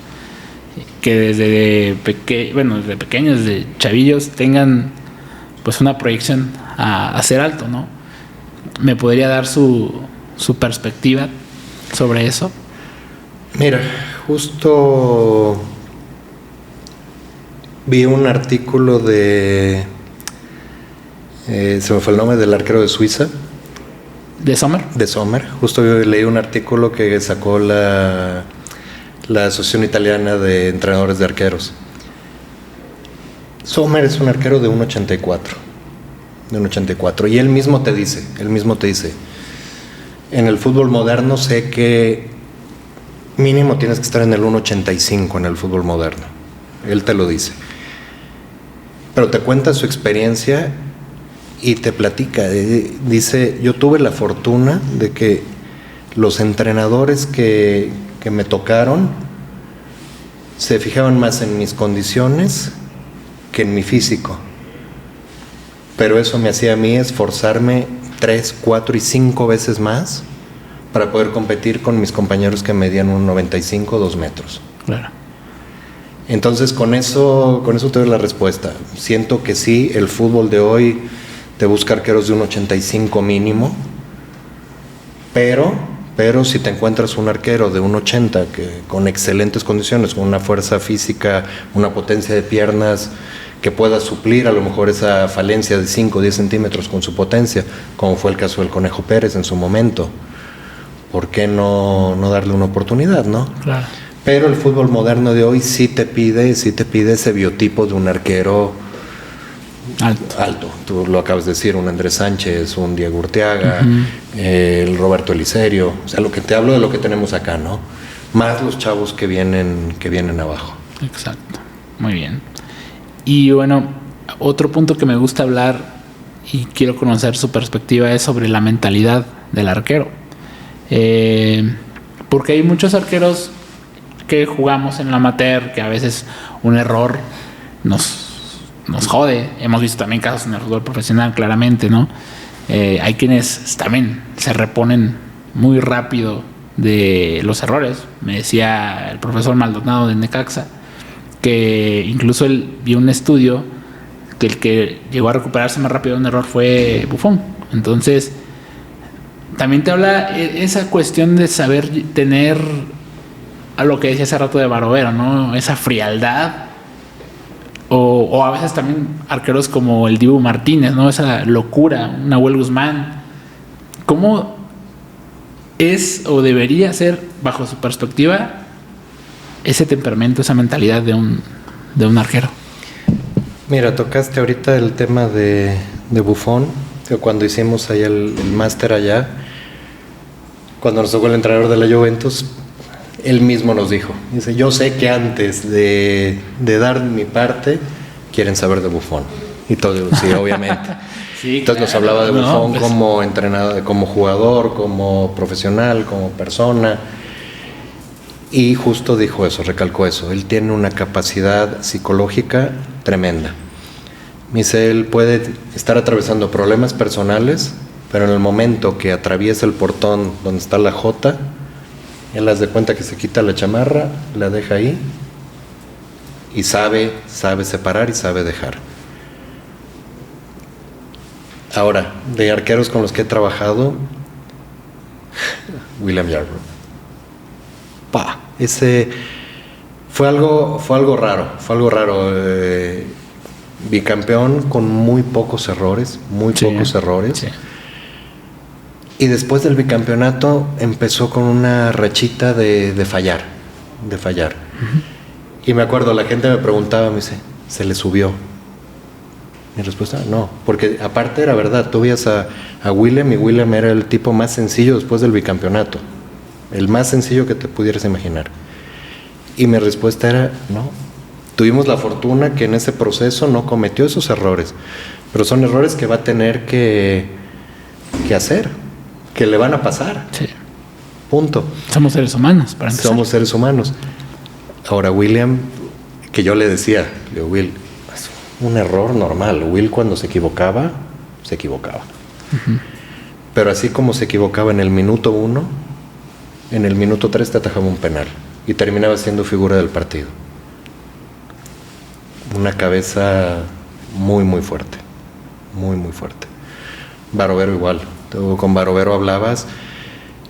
A: que desde pequeños, desde chavillos, tengan pues una proyección a ser alto, ¿no? ¿Me podría dar su perspectiva sobre eso?
B: Mira, justo vi un artículo se me fue el nombre del arquero de Suiza.
A: ¿De Sommer?
B: De Sommer. Justo leí un artículo que sacó la Asociación Italiana de Entrenadores de Arqueros. Sommer es un arquero de 1,84. De 1,84. Y él mismo te dice, en el fútbol moderno sé que mínimo tienes que estar en el 1,85 en el fútbol moderno. Él te lo dice. Pero te cuenta su experiencia y te platica. Dice, yo tuve la fortuna de que los entrenadores que me tocaron se fijaban más en mis condiciones que en mi físico. Pero eso me hacía a mí esforzarme 3, 4 y 5 veces más para poder competir con mis compañeros que medían 1,95, 2 metros.
A: Claro.
B: Entonces con eso te doy la respuesta. Siento que sí, el fútbol de hoy te busca arqueros de 1,85 mínimo, pero si te encuentras un arquero de 1,80 con excelentes condiciones, con una fuerza física, una potencia de piernas que pueda suplir a lo mejor esa falencia de 5 o 10 centímetros con su potencia, como fue el caso del Conejo Pérez en su momento, ¿por qué no darle una oportunidad, no?
A: Claro.
B: Pero el fútbol moderno de hoy sí te pide ese biotipo de un arquero alto. Tú lo acabas de decir, un Andrés Sánchez, un Diego Urteaga, el Roberto Eliserio. O sea, lo que te hablo de lo que tenemos acá, ¿no? Más los chavos que vienen abajo.
A: Exacto. Muy bien. Y bueno, otro punto que me gusta hablar y quiero conocer su perspectiva es sobre la mentalidad del arquero. Porque hay muchos arqueros que jugamos en el amateur que a veces un error nos jode. Hemos visto también casos en el fútbol profesional, claramente, ¿no? Hay quienes también se reponen muy rápido de los errores. Me decía el profesor Maldonado de Necaxa que incluso él vio un estudio que el que llegó a recuperarse más rápido de un error fue Buffon. Entonces, también te habla esa cuestión de saber tener a lo que decía hace rato de Barovero, ¿no? Esa frialdad. O a veces también arqueros como el Dibu Martínez, ¿no? Esa locura, Nahuel Guzmán, ¿Cómo es o debería ser, bajo su perspectiva, ese temperamento, esa mentalidad de un arquero?
B: Mira, tocaste ahorita el tema de Buffon, que cuando hicimos ahí el máster allá, cuando nos tocó el entrenador de la Juventus, él mismo nos dijo, dice, yo sé que antes de dar mi parte, quieren saber de Buffon. Y todo, sí, obviamente.
A: Sí,
B: entonces nos hablaba de Buffon como entrenador, como jugador, como profesional, como persona. Y justo dijo eso, recalcó eso. Él tiene una capacidad psicológica tremenda. Me dice, él puede estar atravesando problemas personales, pero en el momento que atraviesa el portón donde está la J, él hace de cuenta que se quita la chamarra, la deja ahí y sabe separar y sabe dejar. Ahora, de arqueros con los que he trabajado, William Yarbrough. Ese fue algo raro, bicampeón con muy pocos errores.
A: Sí.
B: Y después del bicampeonato empezó con una rachita de fallar. Uh-huh. Y me acuerdo, la gente me preguntaba, me dice, ¿se le subió? Mi respuesta, no, porque aparte era verdad, tú veías a William, y William era el tipo más sencillo después del bicampeonato, el más sencillo que te pudieras imaginar. Y mi respuesta era, no, tuvimos la fortuna que en ese proceso no cometió esos errores, pero son errores que va a tener que hacer, que le van a pasar.
A: Sí.
B: Punto.
A: Somos seres humanos, para empezar.
B: Somos seres humanos. Ahora, William, que yo le decía, Will, es un error normal. Will, cuando se equivocaba. Uh-huh. Pero así como se equivocaba en el minuto 1, en el minuto 3 te atajaba un penal y terminaba siendo figura del partido. Una cabeza muy, muy fuerte. Muy, muy fuerte. Barovero igual. Tú con Barovero hablabas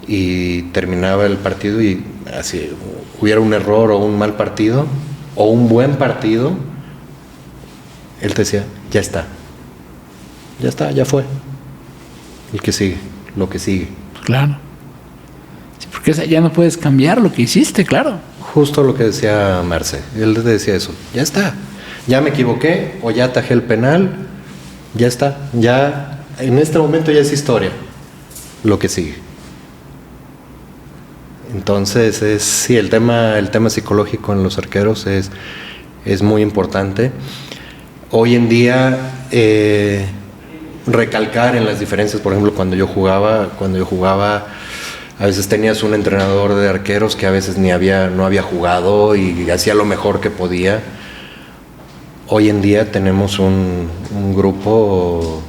B: y terminaba el partido y así hubiera un error o un mal partido o un buen partido, él te decía, ya está, ya fue. El que sigue, lo que sigue.
A: Claro. Sí, porque ya no puedes cambiar lo que hiciste, claro.
B: Justo lo que decía Marce, él te decía eso, ya está, ya me equivoqué o ya atajé el penal, ya está, ya en este momento ya es historia, lo que sigue. Entonces sí, el tema psicológico en los arqueros es muy importante. Hoy en día recalcar en las diferencias, por ejemplo, cuando yo jugaba, a veces tenías un entrenador de arqueros que a veces no había jugado y hacía lo mejor que podía. Hoy en día tenemos un grupo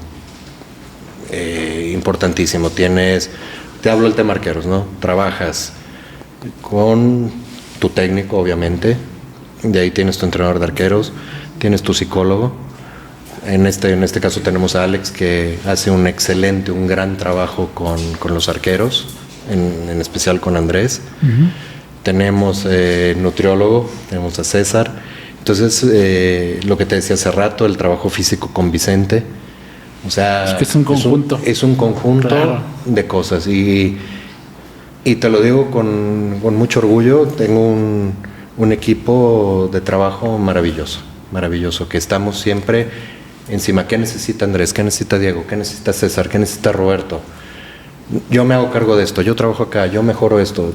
B: importantísimo. Te hablo del tema arqueros, ¿no? Trabajas con tu técnico, obviamente, de ahí tienes tu entrenador de arqueros, tienes tu psicólogo. En este caso tenemos a Alex, que hace un gran trabajo con los arqueros, en especial con Andrés. Uh-huh. Tenemos nutriólogo, tenemos a César. Entonces, lo que te decía hace rato, el trabajo físico con Vicente. O sea,
A: es que es un conjunto.
B: Es un conjunto, claro, de cosas. Y te lo digo con mucho orgullo, tengo un equipo de trabajo maravilloso, que estamos siempre encima. ¿Qué necesita Andrés? ¿Qué necesita Diego? ¿Qué necesita César? ¿Qué necesita Roberto? Yo me hago cargo de esto, yo trabajo acá, yo mejoro esto.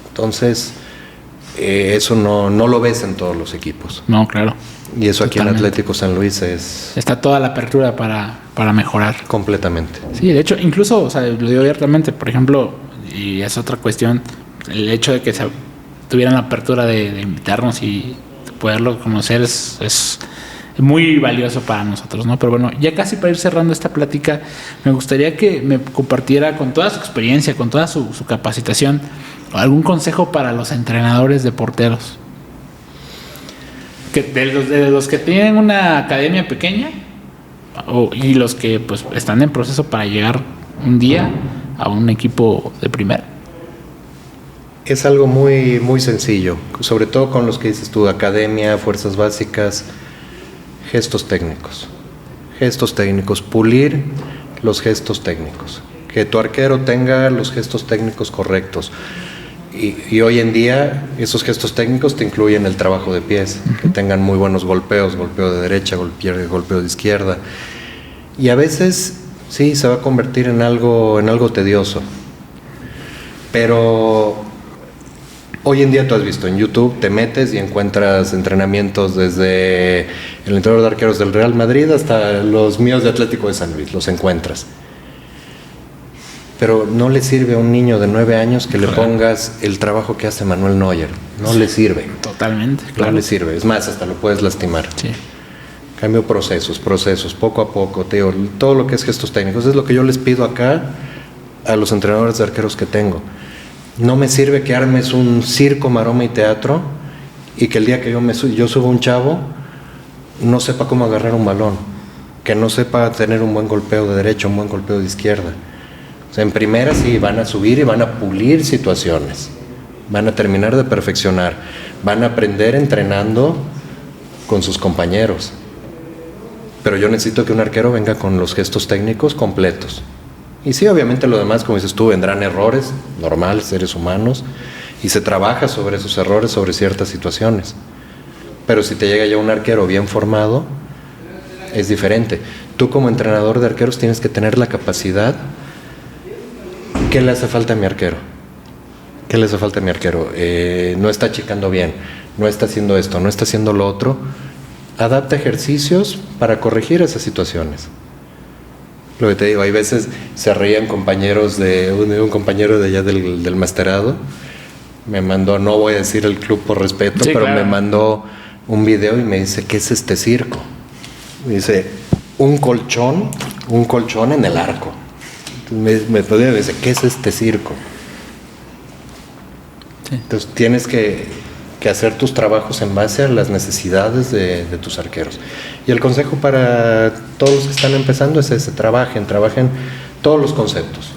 B: Entonces, eso no lo ves en todos los equipos.
A: No, claro.
B: Y eso aquí
A: totalmente.
B: en Atlético San Luis
A: está toda la apertura para mejorar.
B: Completamente.
A: Sí, de hecho, incluso, o sea, lo digo abiertamente, por ejemplo, y es otra cuestión, el hecho de que tuvieran la apertura de invitarnos y poderlo conocer es muy valioso para nosotros, ¿no? Pero bueno, ya casi para ir cerrando esta plática, me gustaría que me compartiera con toda su experiencia, con toda su capacitación, algún consejo para los entrenadores de porteros. De los que tienen una academia pequeña y los que pues están en proceso para llegar un día a un equipo de primera.
B: Es algo muy, muy sencillo, sobre todo con los que dices tú, academia, fuerzas básicas, gestos técnicos, pulir los gestos técnicos, que tu arquero tenga los gestos técnicos correctos. Y hoy en día esos gestos técnicos te incluyen el trabajo de pies, que tengan muy buenos golpeos, golpeo de derecha, golpeo de izquierda. Y a veces sí se va a convertir en algo tedioso. Pero hoy en día tú has visto en YouTube, te metes y encuentras entrenamientos desde el entrenador de arqueros del Real Madrid hasta los míos de Atlético de San Luis, los encuentras. Pero no le sirve a un niño de 9 años que le pongas el trabajo que hace Manuel Neuer. No le sirve.
A: Totalmente, claro.
B: No le sirve. Es más, hasta lo puedes lastimar.
A: Sí.
B: Cambio procesos, poco a poco. Te digo, todo lo que es gestos técnicos es lo que yo les pido acá a los entrenadores de arqueros que tengo. No me sirve que armes un circo, maroma y teatro y que el día que yo suba un chavo no sepa cómo agarrar un balón, que no sepa tener un buen golpeo de derecha, un buen golpeo de izquierda. O sea, en primera sí van a subir y van a pulir situaciones, van a terminar de perfeccionar, van a aprender entrenando con sus compañeros. Pero yo necesito que un arquero venga con los gestos técnicos completos. Y sí, obviamente lo demás, como dices tú, vendrán errores, normales, seres humanos, y se trabaja sobre esos errores, sobre ciertas situaciones. Pero si te llega ya un arquero bien formado, es diferente. Tú como entrenador de arqueros tienes que tener la capacidad. ¿Qué le hace falta a mi arquero? ¿Qué le hace falta a mi arquero? No está achicando bien, no está haciendo esto, no está haciendo lo otro. Adapta ejercicios para corregir esas situaciones. Lo que te digo, hay veces se reían compañeros un compañero de allá del masterado, me mandó, no voy a decir el club por respeto, sí, pero claro, me mandó un video y me dice, ¿qué es este circo? Me dice, un colchón en el arco. Entonces me dice, ¿qué es este circo? Sí. Entonces tienes que hacer tus trabajos en base a las necesidades de tus arqueros. Y el consejo para todos los que están empezando es ese: trabajen todos los conceptos.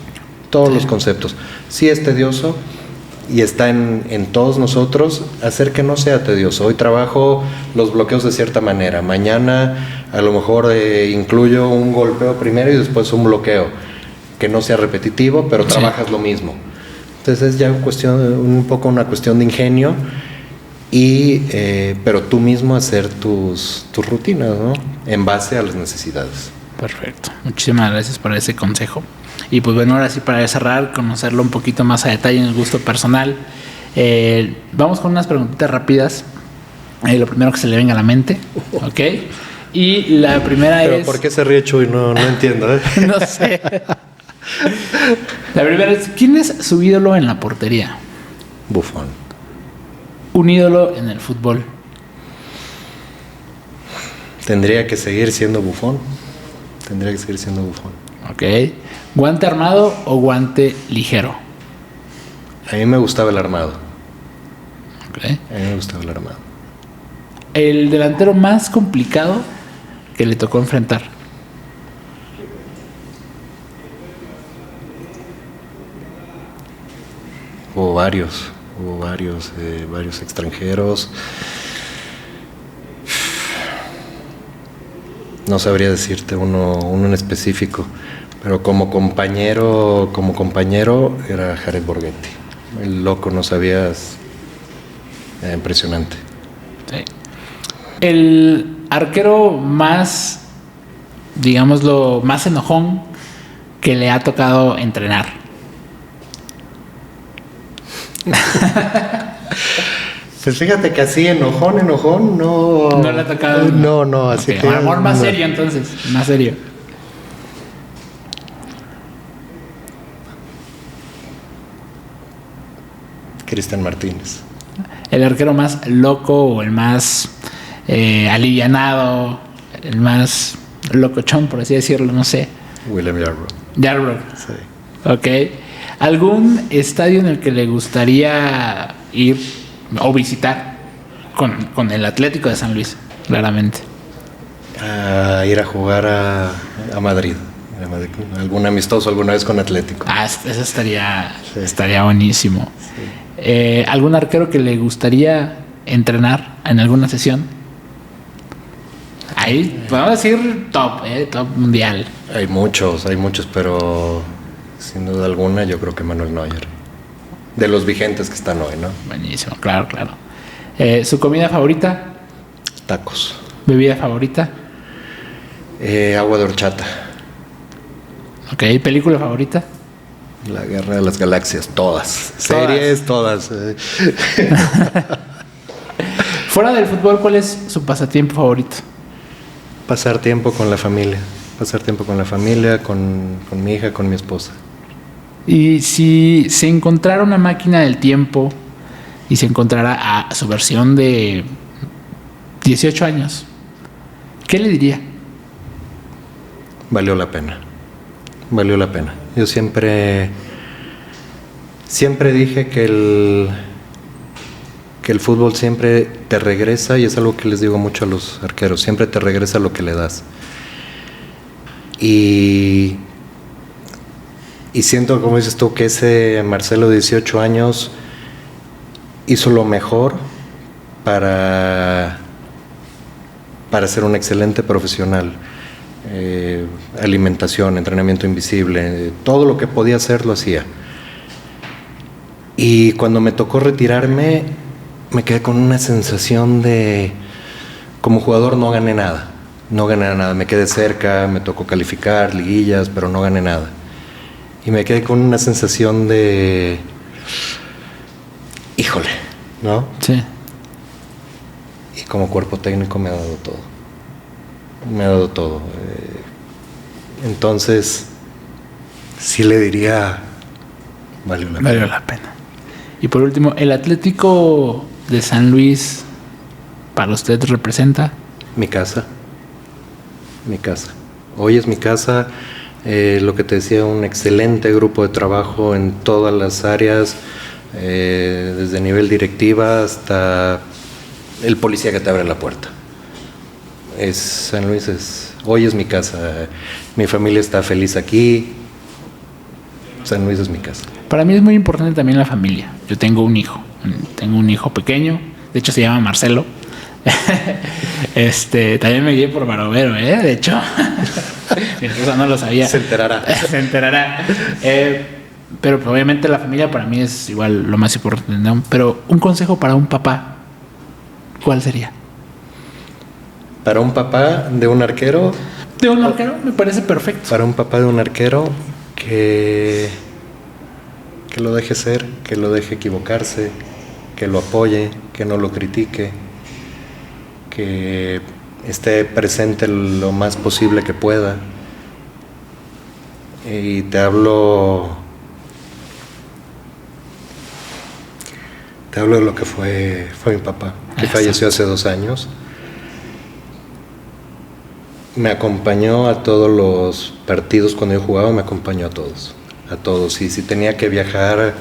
B: Los conceptos. Sí es tedioso y está en todos nosotros hacer que no sea tedioso. Hoy trabajo los bloqueos de cierta manera. Mañana a lo mejor incluyo un golpeo primero y después un bloqueo. Que no sea repetitivo, pero trabajas lo mismo. Entonces es ya un poco una cuestión de ingenio, pero tú mismo hacer tus rutinas, ¿no? En base a las necesidades.
A: Perfecto. Muchísimas gracias por ese consejo. Y pues bueno, ahora sí, para cerrar, conocerlo un poquito más a detalle en el gusto personal. Vamos con unas preguntitas rápidas. Lo primero que se le venga a la mente, ¿ok? Y la primera
B: pero
A: es...
B: ¿por qué se ríe Chuy? No entiendo, ¿eh?
A: No sé. La primera es, ¿quién es su ídolo en la portería?
B: Buffon.
A: Un ídolo en el fútbol.
B: Tendría que seguir siendo Buffon.
A: Ok. ¿Guante armado o guante ligero?
B: A mí me gustaba el armado.
A: Okay.
B: A mí me gustaba el armado.
A: El delantero más complicado que le tocó enfrentar.
B: Hubo varios extranjeros. No sabría decirte uno en específico, pero como compañero era Jared Borghetti. El loco, no sabías, impresionante.
A: Sí. El arquero más, digámoslo, más enojón que le ha tocado entrenar.
B: Pues fíjate que así enojón no
A: le ha tocado.
B: No, así
A: okay.
B: Que
A: amor más serio, entonces, más serio.
B: Cristian Martínez.
A: El arquero más loco o el más alivianado, el más locochón, por así decirlo, no sé.
B: William
A: Yarbrough.
B: Sí.
A: Ok. ¿Algún estadio en el que le gustaría ir o visitar con el Atlético de San Luis, claramente?
B: Ir a jugar a Madrid. Algún amistoso alguna vez con Atlético.
A: Eso estaría buenísimo. Sí. ¿Algún arquero que le gustaría entrenar en alguna sesión? Ahí podemos decir top mundial.
B: Hay muchos, pero sin duda alguna, yo creo que Manuel Neuer. De los vigentes que están hoy, ¿no?
A: Buenísimo, claro. ¿Su comida favorita?
B: Tacos.
A: ¿Bebida favorita?
B: Agua de horchata.
A: Ok, ¿película favorita?
B: La Guerra de las Galaxias, todas. Series, todas.
A: Fuera del fútbol, ¿cuál es su pasatiempo favorito?
B: Pasar tiempo con la familia. Con mi hija, con mi esposa.
A: Y si se encontrara una máquina del tiempo y se encontrara a su versión de 18 años, ¿qué le diría?
B: Valió la pena. Yo siempre dije que el fútbol siempre te regresa, y es algo que les digo mucho a los arqueros, siempre te regresa lo que le das. Y siento, como dices tú, que ese Marcelo de 18 años hizo lo mejor para ser un excelente profesional. Alimentación, entrenamiento invisible, todo lo que podía hacer lo hacía. Y cuando me tocó retirarme, me quedé con una sensación de, como jugador no gané nada, me quedé cerca, me tocó calificar liguillas, pero no gané nada. Y me quedé con una sensación de, híjole, ¿no?
A: Sí.
B: Y como cuerpo técnico me ha dado todo. Entonces, sí le diría, valió la pena.
A: Y por último, ¿el Atlético de San Luis para usted representa?
B: Mi casa. Hoy es mi casa. Lo que te decía, un excelente grupo de trabajo en todas las áreas, desde nivel directiva hasta el policía que te abre la puerta. San Luis hoy es mi casa. Mi familia está feliz aquí. San Luis es mi casa.
A: Para mí es muy importante también la familia. Yo tengo un hijo pequeño, de hecho se llama Marcelo. También me guié por Barovero, de hecho. Mi esposa no lo sabía.
B: Se enterará.
A: Pero obviamente la familia para mí es igual lo más importante, ¿no? Pero un consejo para un papá, ¿cuál sería?
B: Para un papá de un arquero.
A: De un arquero me parece perfecto.
B: Para un papá de un arquero que lo deje ser, que lo deje equivocarse, que lo apoye, que no lo critique, que esté presente lo más posible que pueda. Y te hablo de lo que fue mi papá, que falleció hace 2 años. Me acompañó a todos los partidos cuando yo jugaba, me acompañó a todos. Y si tenía que viajar,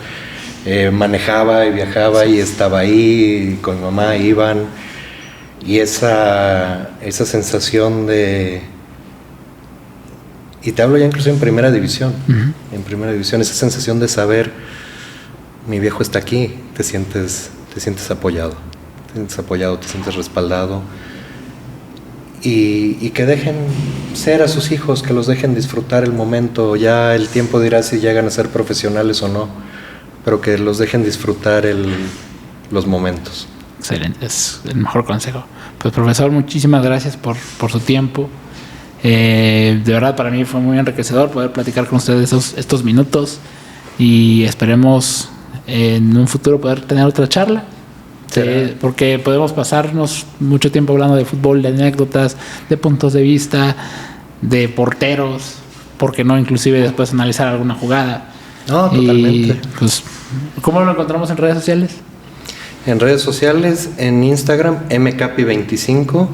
B: manejaba y viajaba, sí. Y estaba ahí, y con mi mamá iban. Y esa sensación de... Y te hablo ya incluso en primera división. Uh-huh. En primera división, esa sensación de saber, mi viejo está aquí, te sientes apoyado. Te sientes respaldado. Y que dejen ser a sus hijos, que los dejen disfrutar el momento. Ya el tiempo dirá si llegan a ser profesionales o no, pero que los dejen disfrutar los momentos.
A: Excelente, es el mejor consejo. Pues profesor, muchísimas gracias por su tiempo. De verdad para mí fue muy enriquecedor poder platicar con ustedes estos minutos, y esperemos en un futuro poder tener otra charla. Porque podemos pasarnos mucho tiempo hablando de fútbol, de anécdotas, de puntos de vista, de porteros, porque no, inclusive después analizar alguna jugada.
B: No, totalmente.
A: Y, pues, ¿cómo lo encontramos en redes sociales?
B: En redes sociales, en Instagram, mcapi25,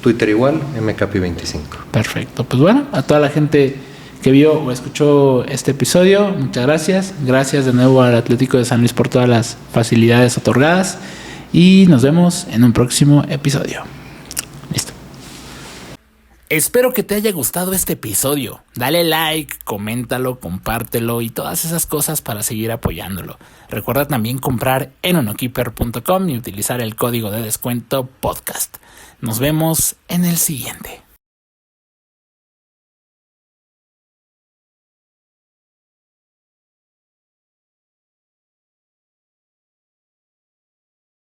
B: Twitter igual, mcapi25.
A: Perfecto. Pues bueno, a toda la gente que vio o escuchó este episodio, muchas gracias. Gracias de nuevo al Atlético de San Luis por todas las facilidades otorgadas. Y nos vemos en un próximo episodio. Listo. Espero que te haya gustado este episodio. Dale like, coméntalo, compártelo y todas esas cosas para seguir apoyándolo. Recuerda también comprar en onokeeper.com y utilizar el código de descuento podcast. Nos vemos en el siguiente.